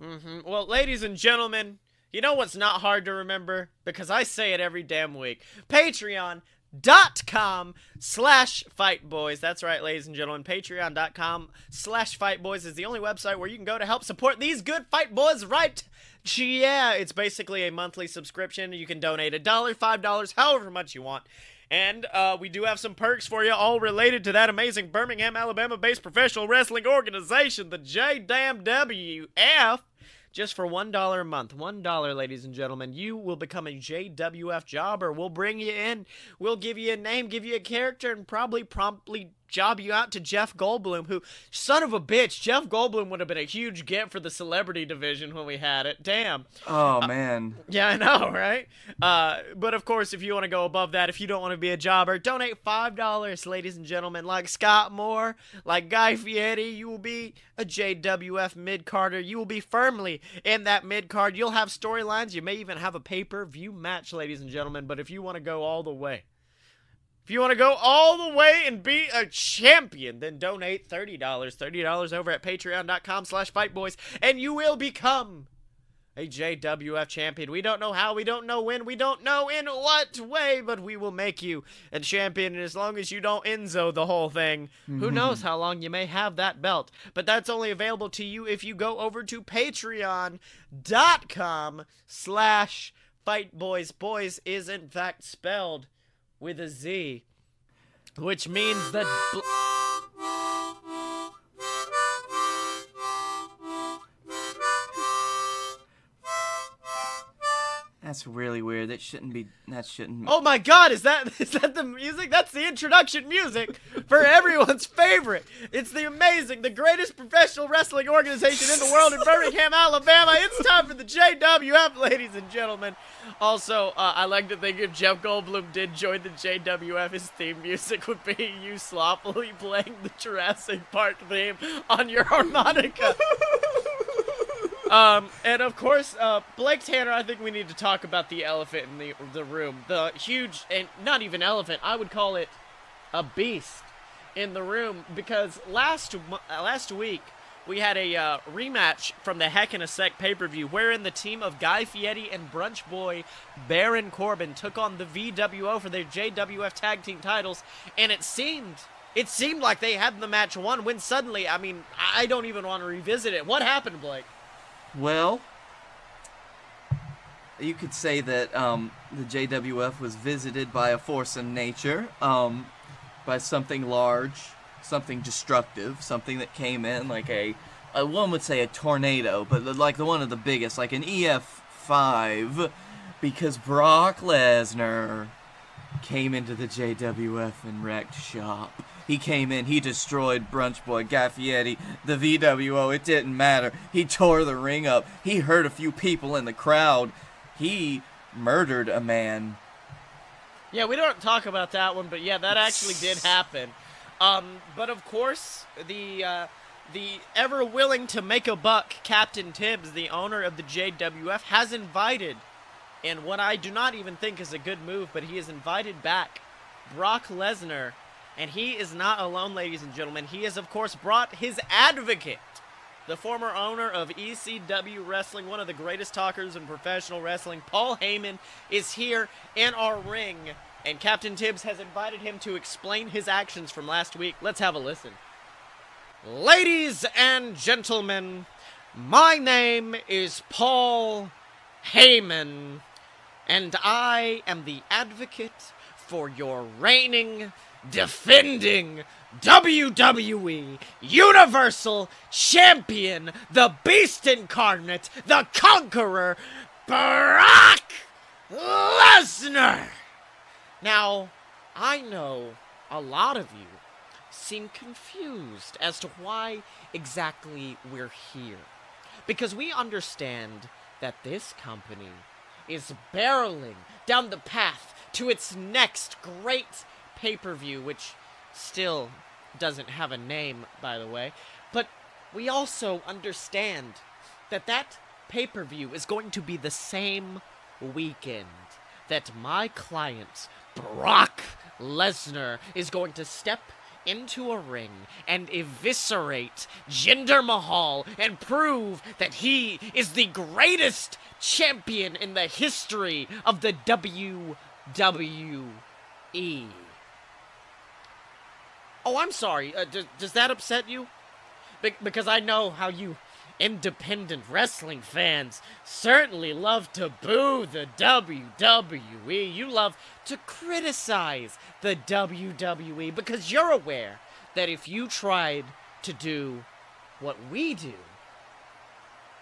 Mm-hmm. Well, ladies and gentlemen, you know what's not hard to remember? Because I say it every damn week. Patreon. patreon.com/fightboys. That's right, ladies and gentlemen. Patreon.com/fightboys is the only website where you can go to help support these good fight boys, right? Yeah, it's basically a monthly subscription. You can donate $1, $5, however much you want. And we do have some perks for you, all related to that amazing Birmingham, Alabama-based professional wrestling organization, the JWF. Just for $1 a month, $1, ladies and gentlemen, you will become a JWF jobber. We'll bring you in, we'll give you a name, give you a character, and probably promptly job you out to Jeff Goldblum, who, son of a bitch, Jeff Goldblum would have been a huge get for the celebrity division when we had it. Damn. Oh, man. Yeah, I know, right? But of course, if you want to go above that, if you don't want to be a jobber, donate $5, ladies and gentlemen. Like Scott Moore, like Guy Fieri, you will be a JWF mid-carder. You will be firmly in that mid-card. You'll have storylines. You may even have a pay-per-view match, ladies and gentlemen. But if you want to go all the way, if you want to go all the way and be a champion, then donate $30. $30 over at patreon.com/fightboys, and you will become a JWF champion. We don't know how, we don't know when, we don't know in what way, but we will make you a champion. And as long as you don't Enzo the whole thing, who knows how long you may have that belt. But that's only available to you if you go over to patreon.com/fightboys. Boys is in fact spelled with a Z, which means that That's really weird. That shouldn't. Oh my god, is that the music? That's the introduction music for everyone's favorite. It's the greatest professional wrestling organization in the world in Birmingham, Alabama. It's time for the JWF, ladies and gentlemen. Also, I like to think if Jeff Goldblum did join the JWF, his theme music would be you sloppily playing the Jurassic Park theme on your harmonica. And of course, Blake Tanner, I think we need to talk about the elephant in the room. The huge, and not even elephant, I would call it a beast in the room, because last week we had a rematch from the Heck in a Sec pay-per-view, wherein the team of Guy Fieri and Brunch Boy Baron Corbin took on the VWO for their JWF tag team titles, and it seemed like they had the match won, when suddenly, I mean, I don't even want to revisit it. What happened, Blake? Well, you could say that the JWF was visited by a force in nature, by something large, something destructive, something that came in like one would say a tornado, but like the one of the biggest, like an EF5, because Brock Lesnar came into the JWF and wrecked shop. He came in, he destroyed Brunch Boy, Guy Fieri, the VWO, it didn't matter. He tore the ring up. He hurt a few people in the crowd. He murdered a man. Yeah, we don't talk about that one, but yeah, that actually did happen. But of course, the ever willing to make a buck Captain Tibbs, the owner of the JWF, has invited, and what I do not even think is a good move, but he has invited back Brock Lesnar. And he is not alone, ladies and gentlemen. He has, of course, brought his advocate, the former owner of ECW Wrestling, one of the greatest talkers in professional wrestling. Paul Heyman is here in our ring, and Captain Tibbs has invited him to explain his actions from last week. Let's have a listen. Ladies and gentlemen, my name is Paul Heyman, and I am the advocate for your reigning, defending WWE Universal Champion, the Beast Incarnate, the Conqueror, Brock Lesnar. Now, I know a lot of you seem confused as to why exactly we're here, because we understand that this company is barreling down the path to its next great pay-per-view, which still doesn't have a name, by the way. But we also understand that that pay-per-view is going to be the same weekend that my client, Brock Lesnar, is going to step into a ring and eviscerate Jinder Mahal and prove that he is the greatest champion in the history of the WWE. Oh, I'm sorry. Does that upset you? Because I know how you independent wrestling fans certainly love to boo the WWE. You love to criticize the WWE because you're aware that if you tried to do what we do,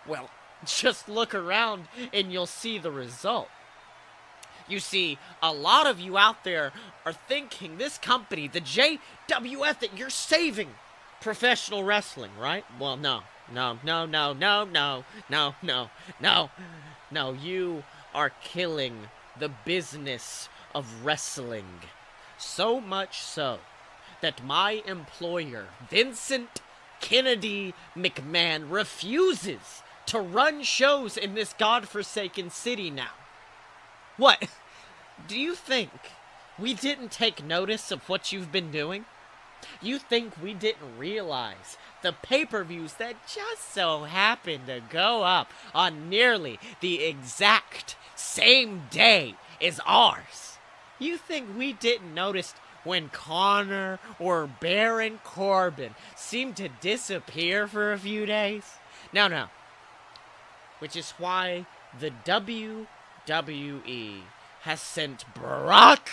well, just look around and you'll see the result. You see, a lot of you out there are thinking this company, the JWF, that you're saving professional wrestling, right? Well, no. You are killing the business of wrestling. So much so that my employer, Vincent Kennedy McMahon, refuses to run shows in this godforsaken city now. What? Do you think we didn't take notice of what you've been doing? You think we didn't realize the pay-per-views that just so happened to go up on nearly the exact same day as ours? You think we didn't notice when Connor or Baron Corbin seemed to disappear for a few days? No. Which is why the WWE has sent Brock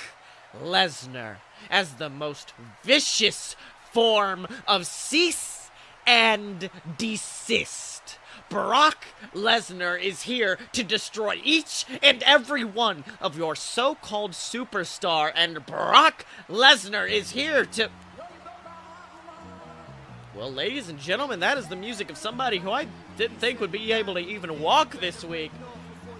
Lesnar as the most vicious form of cease and desist. Brock Lesnar is here to destroy each and every one of your so-called superstar, and Brock Lesnar is here to... Well, ladies and gentlemen, that is the music of somebody who I didn't think would be able to even walk this week.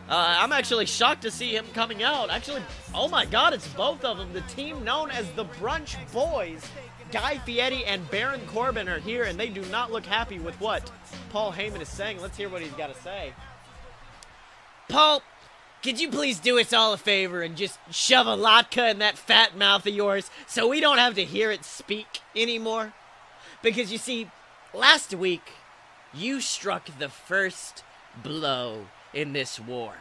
I'm actually shocked to see him coming out. Actually, oh my god, it's both of them. The team known as the Brunch Boys, Guy Fieri and Baron Corbin, are here, and they do not look happy with what Paul Heyman is saying. Let's hear what he's got to say. Paul, could you please do us all a favor and just shove a latke in that fat mouth of yours so we don't have to hear it speak anymore? Because you see, last week, you struck the first blow in this war.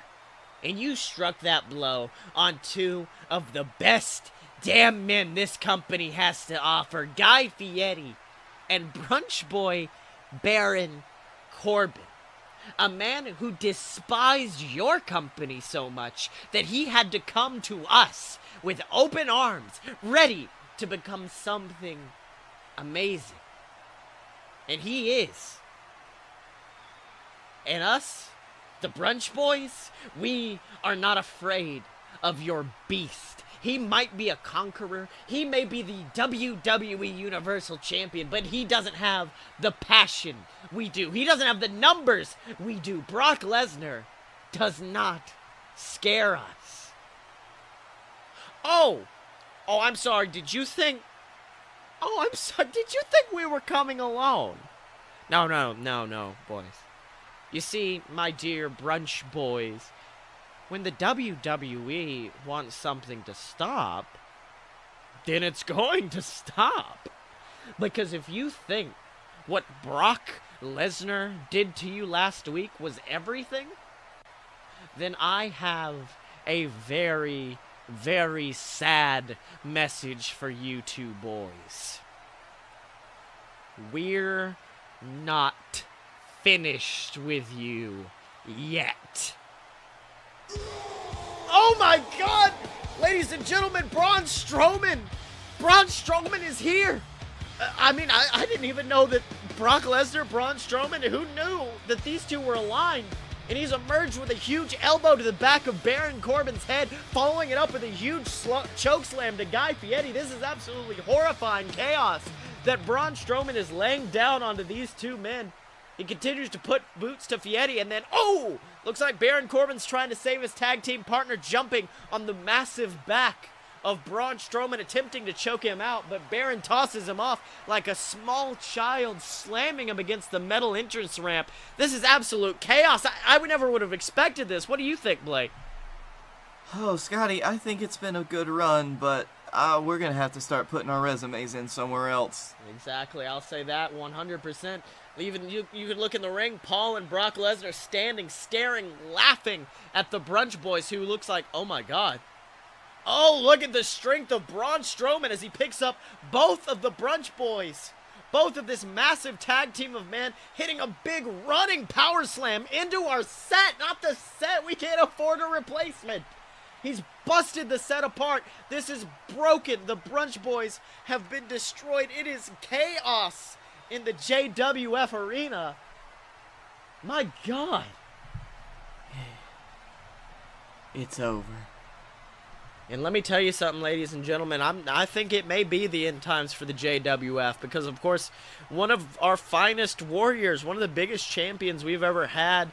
And you struck that blow on two of the best damn men this company has to offer, Guy Fieri and Brunch Boy Baron Corbin. A man who despised your company so much that he had to come to us with open arms, ready to become something amazing. And he is. And us, the Brunch Boys, we are not afraid of your beast. He might be a conqueror, he may be the WWE Universal Champion, but he doesn't have the passion we do. He doesn't have the numbers we do. Brock Lesnar does not scare us. Oh, I'm sorry, did you think... Oh, I'm sorry, did you think we were coming alone? No, boys. You see, my dear Brunch Boys, when the WWE wants something to stop, then it's going to stop. Because if you think what Brock Lesnar did to you last week was everything, then I have a very, very sad message for you two boys. We're not finished with you yet. Oh my god! Ladies and gentlemen, Braun Strowman! Braun Strowman is here! I didn't even know that Brock Lesnar, Braun Strowman, who knew that these two were aligned? And he's emerged with a huge elbow to the back of Baron Corbin's head, following it up with a huge chokeslam to Guy Fieri. This is absolutely horrifying chaos that Braun Strowman is laying down onto these two men. He continues to put boots to Fieri, and then, oh! Looks like Baron Corbin's trying to save his tag team partner, jumping on the massive back of Braun Strowman, attempting to choke him out, but Baron tosses him off like a small child, slamming him against the metal entrance ramp. This is absolute chaos. I never would have expected this. What do you think, Blake? Oh, Scotty, I think it's been a good run, but we're going to have to start putting our resumes in somewhere else. Exactly. I'll say that 100%. Even you could look in the ring, Paul and Brock Lesnar standing, staring, laughing at the Brunch Boys, who looks like, oh my god, Oh, look at the strength of Braun Strowman as he picks up both of the Brunch Boys. Both of this massive tag team of men hitting a big running power slam into our set. Not the set. We can't afford a replacement. He's busted the set apart. This is broken. The Brunch Boys have been destroyed. It is chaos in the JWF arena. My God. It's over. And let me tell you something, ladies and gentlemen. I think it may be the end times for the JWF because, of course, one of our finest warriors, one of the biggest champions we've ever had,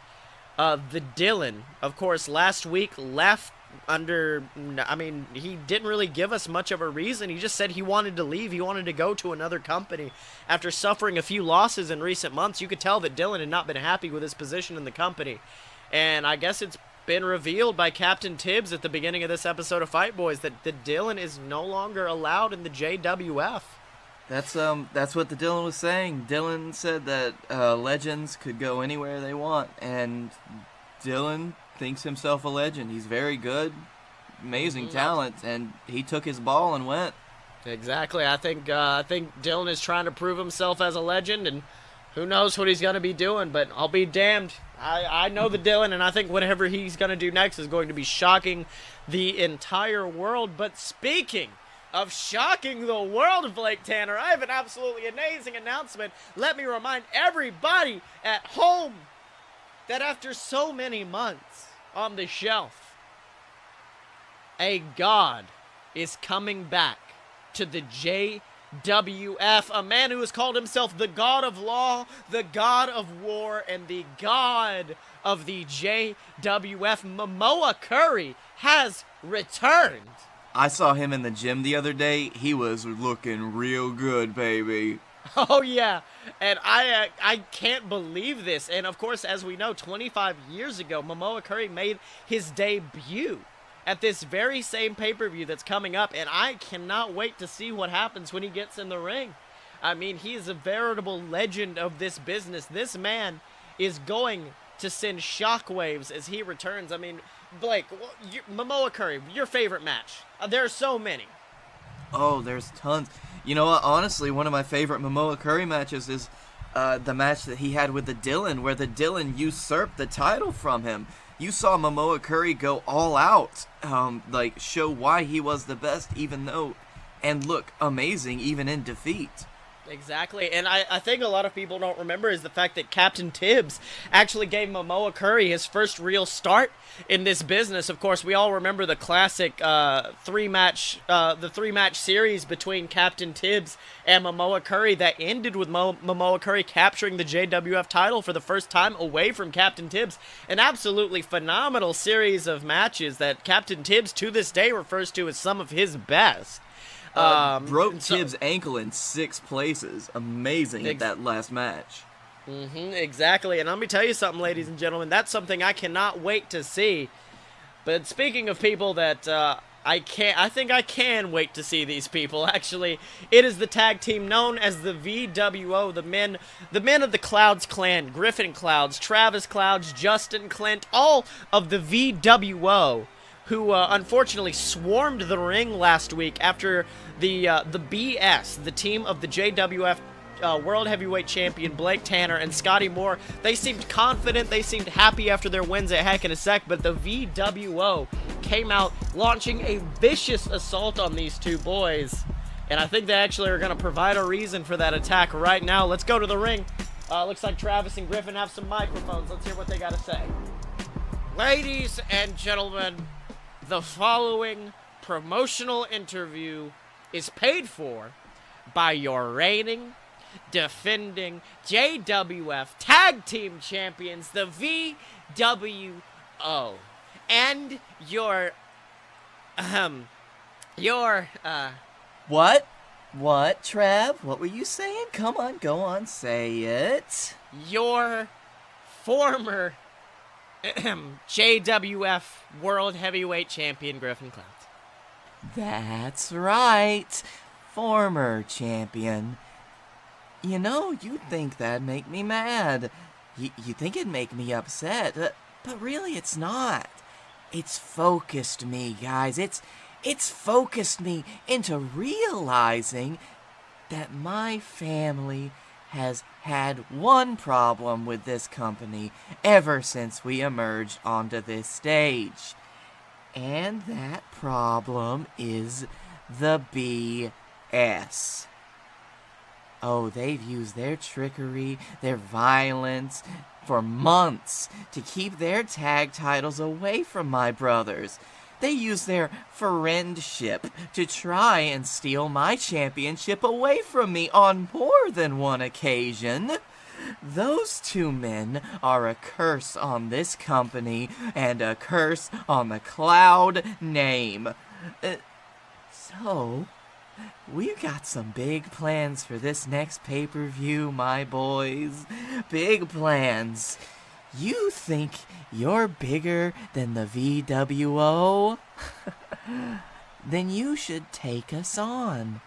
the Dylan, of course, last week left under, I mean, he didn't really give us much of a reason. He just said he wanted to leave. He wanted to go to another company. After suffering a few losses in recent months, you could tell that Dylan had not been happy with his position in the company. And I guess it's been revealed by Captain Tibbs at the beginning of this episode of Fight Boys that Dylan is no longer allowed in the JWF. That's what the Dylan was saying. Dylan said that legends could go anywhere they want, and Dylan thinks himself a legend. He's very good, amazing talent, and he took his ball and went. Exactly. I think Dylan is trying to prove himself as a legend, and who knows what he's going to be doing, but I'll be damned. I know the Dylan, and I think whatever he's going to do next is going to be shocking the entire world. But speaking of shocking the world, Blake Tanner, I have an absolutely amazing announcement. Let me remind everybody at home that after so many months on the shelf, a god is coming back to the JWF, a man who has called himself the God of Law, the God of War, and the God of the JWF. Momoa Curry has returned. I saw him in the gym the other day. He was looking real good, baby. Oh, yeah. And I can't believe this. And, of course, as we know, 25 years ago, Momoa Curry made his debut at this very same pay-per-view that's coming up, and I cannot wait to see what happens when he gets in the ring. I mean, he is a veritable legend of this business. This man is going to send shockwaves as he returns. I mean, Blake, Momoa Curry, your favorite match. There are so many. Oh, there's tons. You know what? Honestly, one of my favorite Momoa Curry matches is the match that he had with the Dylan, where the Dylan usurped the title from him. You saw Momoa Curry go all out, show why he was the best, and look amazing even in defeat. Exactly, and I think a lot of people don't remember is the fact that Captain Tibbs actually gave Momoa Curry his first real start in this business. Of course, we all remember the classic three-match series between Captain Tibbs and Momoa Curry that ended with Momoa Curry capturing the JWF title for the first time away from Captain Tibbs. An absolutely phenomenal series of matches that Captain Tibbs to this day refers to as some of his best. Broke Tibbs' ankle in 6 places. Amazing at that last match. Exactly. And let me tell you something, ladies and gentlemen. That's something I cannot wait to see. But speaking of people that I think I can wait to see these people. Actually, it is the tag team known as the VWO, the men of the Clouds clan, Griffin Clouds, Travis Clouds, Justin Clint, all of the VWO, who unfortunately swarmed the ring last week after the BS, the team of the JWF World Heavyweight Champion Blake Tanner and Scotty Moore. They seemed confident, they seemed happy after their wins at Heck in a Sec, but the VWO came out launching a vicious assault on these two boys. And I think they actually are going to provide a reason for that attack right now. Let's go to the ring. Looks like Travis and Griffin have some microphones. Let's hear what they got to say. Ladies and gentlemen, the following promotional interview is paid for by your reigning, defending JWF Tag Team Champions, the VWO, and your What? What, Trav? What were you saying? Come on, go on, say it. Your former JWF World Heavyweight Champion, Griffin Clouds. That's right. Former champion. You know, you'd think that'd make me mad. You think it'd make me upset. But really, it's not. It's focused me, guys. It's It's focused me into realizing that my family has had one problem with this company ever since we emerged onto this stage. And that problem is the BS. Oh, they've used their trickery, their violence, for months to keep their tag titles away from my brothers. They used their friendship to try and steal my championship away from me on more than one occasion. Those two men are a curse on this company and a curse on the Cloud name. So, we've got some big plans for this next pay-per-view, my boys. Big plans. You think you're bigger than the VWO? Then you should take us on.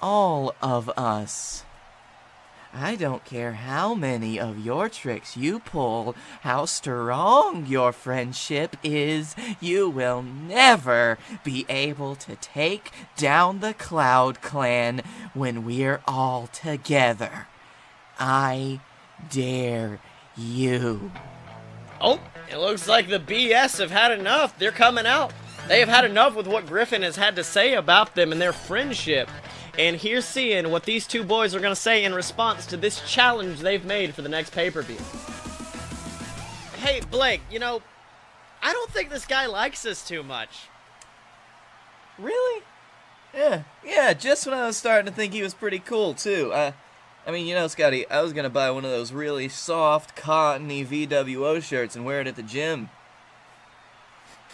All of us. I don't care how many of your tricks you pull, how strong your friendship is, you will never be able to take down the Cloud Clan when we're all together. I dare you. Oh, it looks like the BS have had enough. They're coming out. They have had enough with what Griffin has had to say about them and their friendship. And here's seeing what these two boys are going to say in response to this challenge they've made for the next pay-per-view. Hey, Blake, you know, I don't think this guy likes us too much. Really? Yeah, just when I was starting to think he was pretty cool, too. I mean, you know, Scotty, I was going to buy one of those really soft, cottony VWO shirts and wear it at the gym.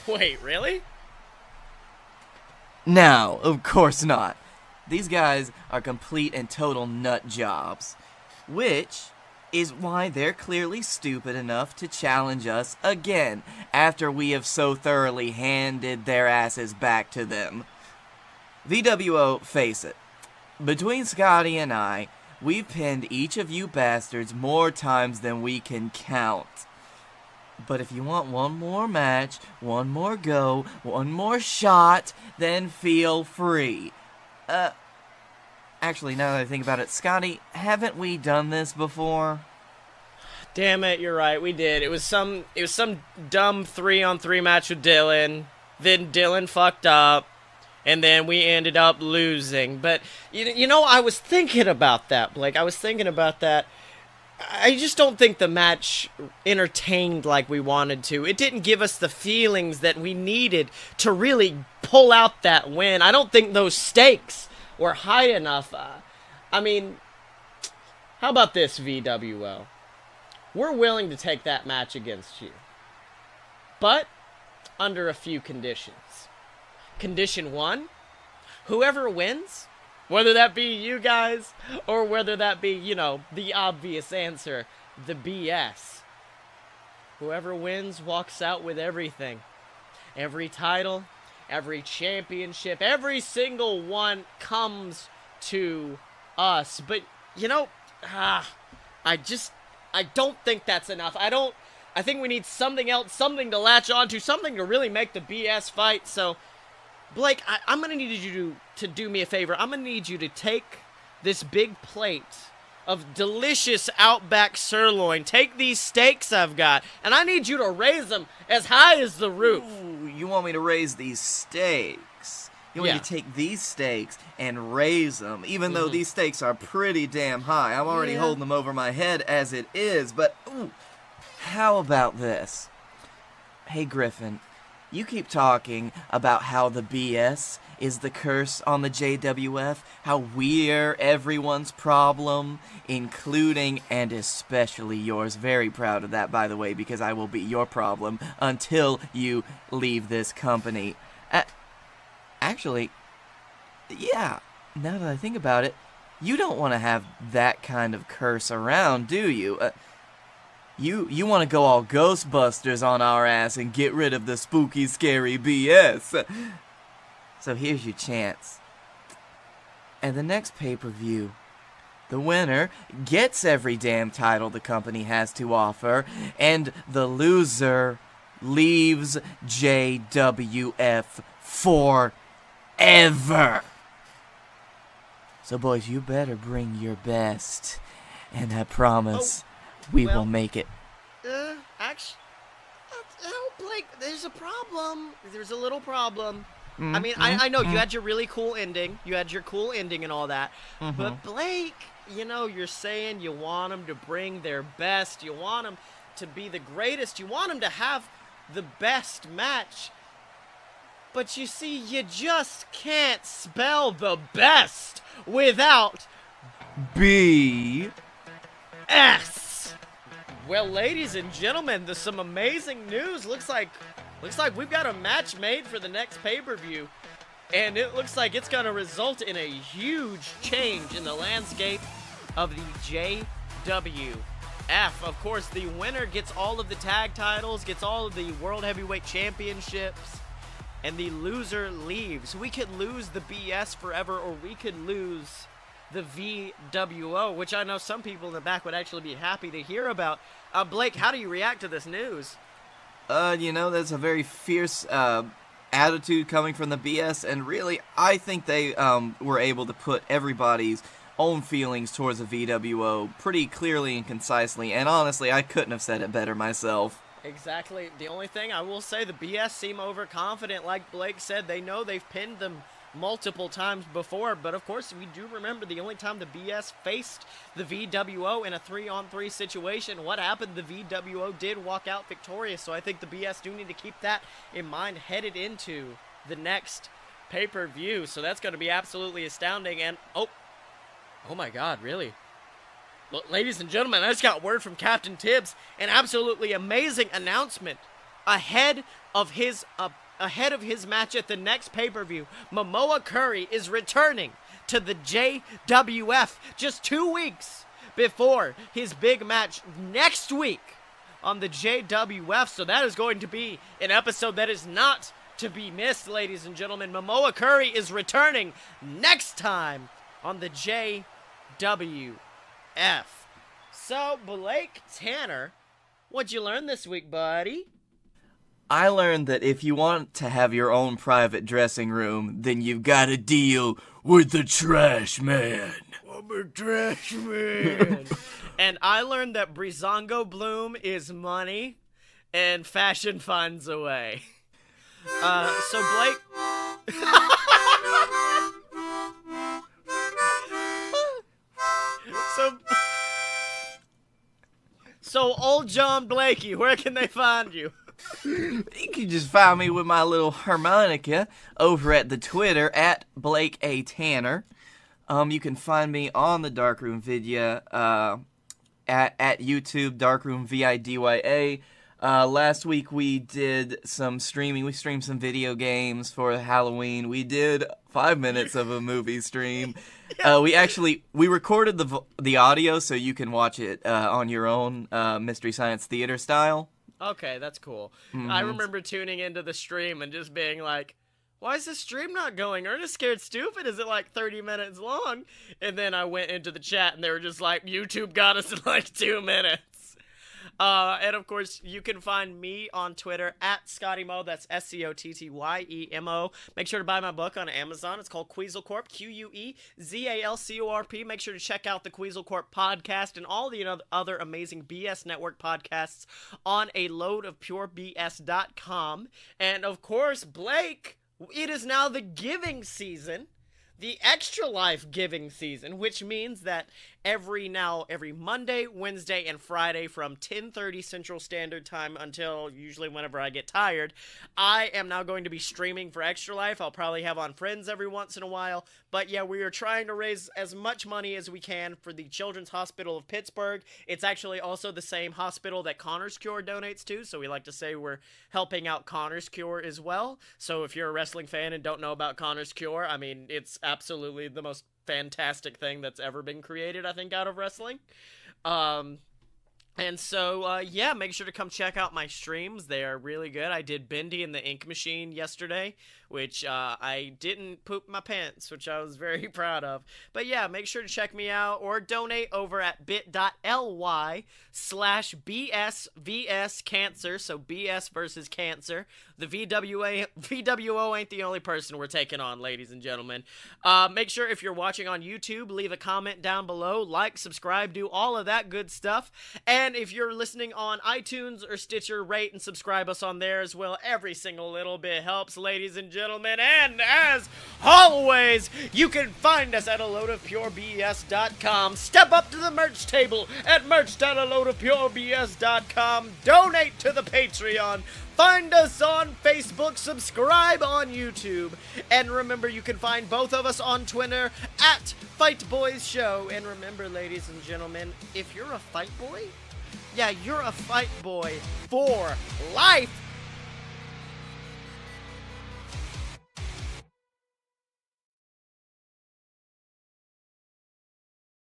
Wait, really? No, of course not. These guys are complete and total nut jobs. Which is why they're clearly stupid enough to challenge us again after we have so thoroughly handed their asses back to them. VWO, face it. Between Scotty and I, we've pinned each of you bastards more times than we can count. But if you want one more match, one more go, one more shot, then feel free. Actually, now that I think about it, Scotty, haven't we done this before? Damn it, you're right, we did. It was some dumb 3-on-3 match with Dylan. Then Dylan fucked up, and then we ended up losing. But you know, I was thinking about that, Blake. I was thinking about that. I just don't think the match entertained like we wanted to. It didn't give us the feelings that we needed to really pull out that win. I don't think those stakes were high enough. I mean, how about this, VWO? We're willing to take that match against you, but under a few conditions. Condition 1, whoever wins, whether that be you guys, or whether that be, you know, the obvious answer, the BS. Whoever wins walks out with everything. Every title, every championship, every single one comes to us. But, you know, I don't think that's enough. I think we need something else, something to latch onto, something to really make the BS fight. So, Blake, I'm going to need you to do me a favor. I'm going to need you to take this big plate of delicious Outback sirloin. Take these steaks I've got, and I need you to raise them as high as the roof. Ooh, you want me to raise these steaks? You want me to take these steaks and raise them, even though these steaks are pretty damn high. I'm already holding them over my head as it is, but ooh, How about this? Hey, Griffin, you keep talking about how the BS is the curse on the JWF, how we're everyone's problem, including and especially yours. Very proud of that, by the way, because I will be your problem until you leave this company. Actually, yeah, now that I think about it, you don't want to have that kind of curse around, do you? You want to go all Ghostbusters on our ass and get rid of the spooky, scary BS. So here's your chance. At the next pay-per-view, the winner gets every damn title the company has to offer, and the loser leaves JWF forever. So, boys, you better bring your best, and I promise we will make it. Actually, Blake, there's a problem. There's a little problem. I mean, I know you had your really cool ending. You had your cool ending and all that. But Blake, you're saying you want them to bring their best. You want them to be the greatest. You want them to have the best match. But you see, you just can't spell the best without B. S. Well, ladies and gentlemen, there's some amazing news. Looks like we've got a match made for the next pay-per-view, and it looks like it's going to result in a huge change in the landscape of the JWF. Of course, the winner gets all of the tag titles, gets all of the World Heavyweight Championships, and the loser leaves. We could lose the BS forever, or we could lose the VWO, which I know some people in the back would actually be happy to hear about. Blake, how do you react to this news? That's a very fierce attitude coming from the BS, and really, I think they were able to put everybody's own feelings towards the VWO pretty clearly and concisely, and honestly, I couldn't have said it better myself. Exactly. The only thing I will say, the BS seem overconfident. Like Blake said, they know they've pinned them multiple times before, but of course we do remember the only time the BS faced the VWO in a 3-on-3 situation. What happened? The VWO did walk out victorious, so I think the BS do need to keep that in mind headed into the next pay-per-view. So that's going to be absolutely astounding. And oh my God, really? Look, ladies and gentlemen, I just got word from Captain Tibbs, an absolutely amazing announcement ahead of his match at the next pay-per-view. Momoa Curry is returning to the JWF just 2 weeks before his big match next week on the JWF. So that is going to be an episode that is not to be missed, ladies and gentlemen. Momoa Curry is returning next time on the JWF. So, Blake Tanner, what'd you learn this week, buddy? I learned that if you want to have your own private dressing room, then you've got to deal with the trash man. I'm a trash man. And I learned that Breezangoblum is money, and fashion finds a way. So Blake... So old John Blakey, where can they find you? You can just find me with my little harmonica over at the Twitter at Blake A. Tanner. You can find me on the Darkroom Vidya at YouTube, Darkroom VIDYA. Last week we did some streaming. We streamed some video games for Halloween. We did 5 minutes of a movie stream. We recorded the audio so you can watch it on your own Mystery Science Theater style. Okay, that's cool. I remember tuning into the stream and just being like, why is this stream not going? Ernest Scared Stupid is it like 30 minutes long? And then I went into the chat and they were just like, YouTube got us in like 2 minutes. And of course, you can find me on Twitter at ScottyMo. That's SCOTTYEMO. Make sure to buy my book on Amazon. It's called Queaselcorp, QUEZALCORP. Make sure to check out the Queaselcorp podcast and all the other amazing BS Network podcasts on a loadofpurebs.com. And of course, Blake, it is now the giving season. The Extra Life giving season, which means that every Monday, Wednesday, and Friday from 10:30 Central Standard Time until usually whenever I get tired, I am now going to be streaming for Extra Life. I'll probably have on Friends every once in a while. But yeah, we are trying to raise as much money as we can for the Children's Hospital of Pittsburgh. It's actually also the same hospital that Connor's Cure donates to, so we like to say we're helping out Connor's Cure as well. So if you're a wrestling fan and don't know about Connor's Cure, I mean, it's absolutely the most fantastic thing that's ever been created, I think, out of wrestling. And so, yeah, make sure to come check out my streams. They are really good. I did Bendy in the Ink Machine yesterday, which I didn't poop my pants, which I was very proud of. But yeah, make sure to check me out or donate over at bit.ly/BSVS Cancer. So BS versus Cancer. The VWO ain't the only person we're taking on, ladies and gentlemen. Make sure if you're watching on YouTube, leave a comment down below, like, subscribe, do all of that good stuff. And if you're listening on iTunes or Stitcher, rate and subscribe us on there as well. Every single little bit helps, ladies and gentlemen. And as always, you can find us at aloadofpurebs.com. Step up to the merch table at merch.aloadofpurebs.com. Donate to the Patreon. Find us on Facebook, subscribe on YouTube, and remember you can find both of us on Twitter at Fight Boys Show. And remember, ladies and gentlemen, if you're a fight boy, yeah, you're a fight boy for life.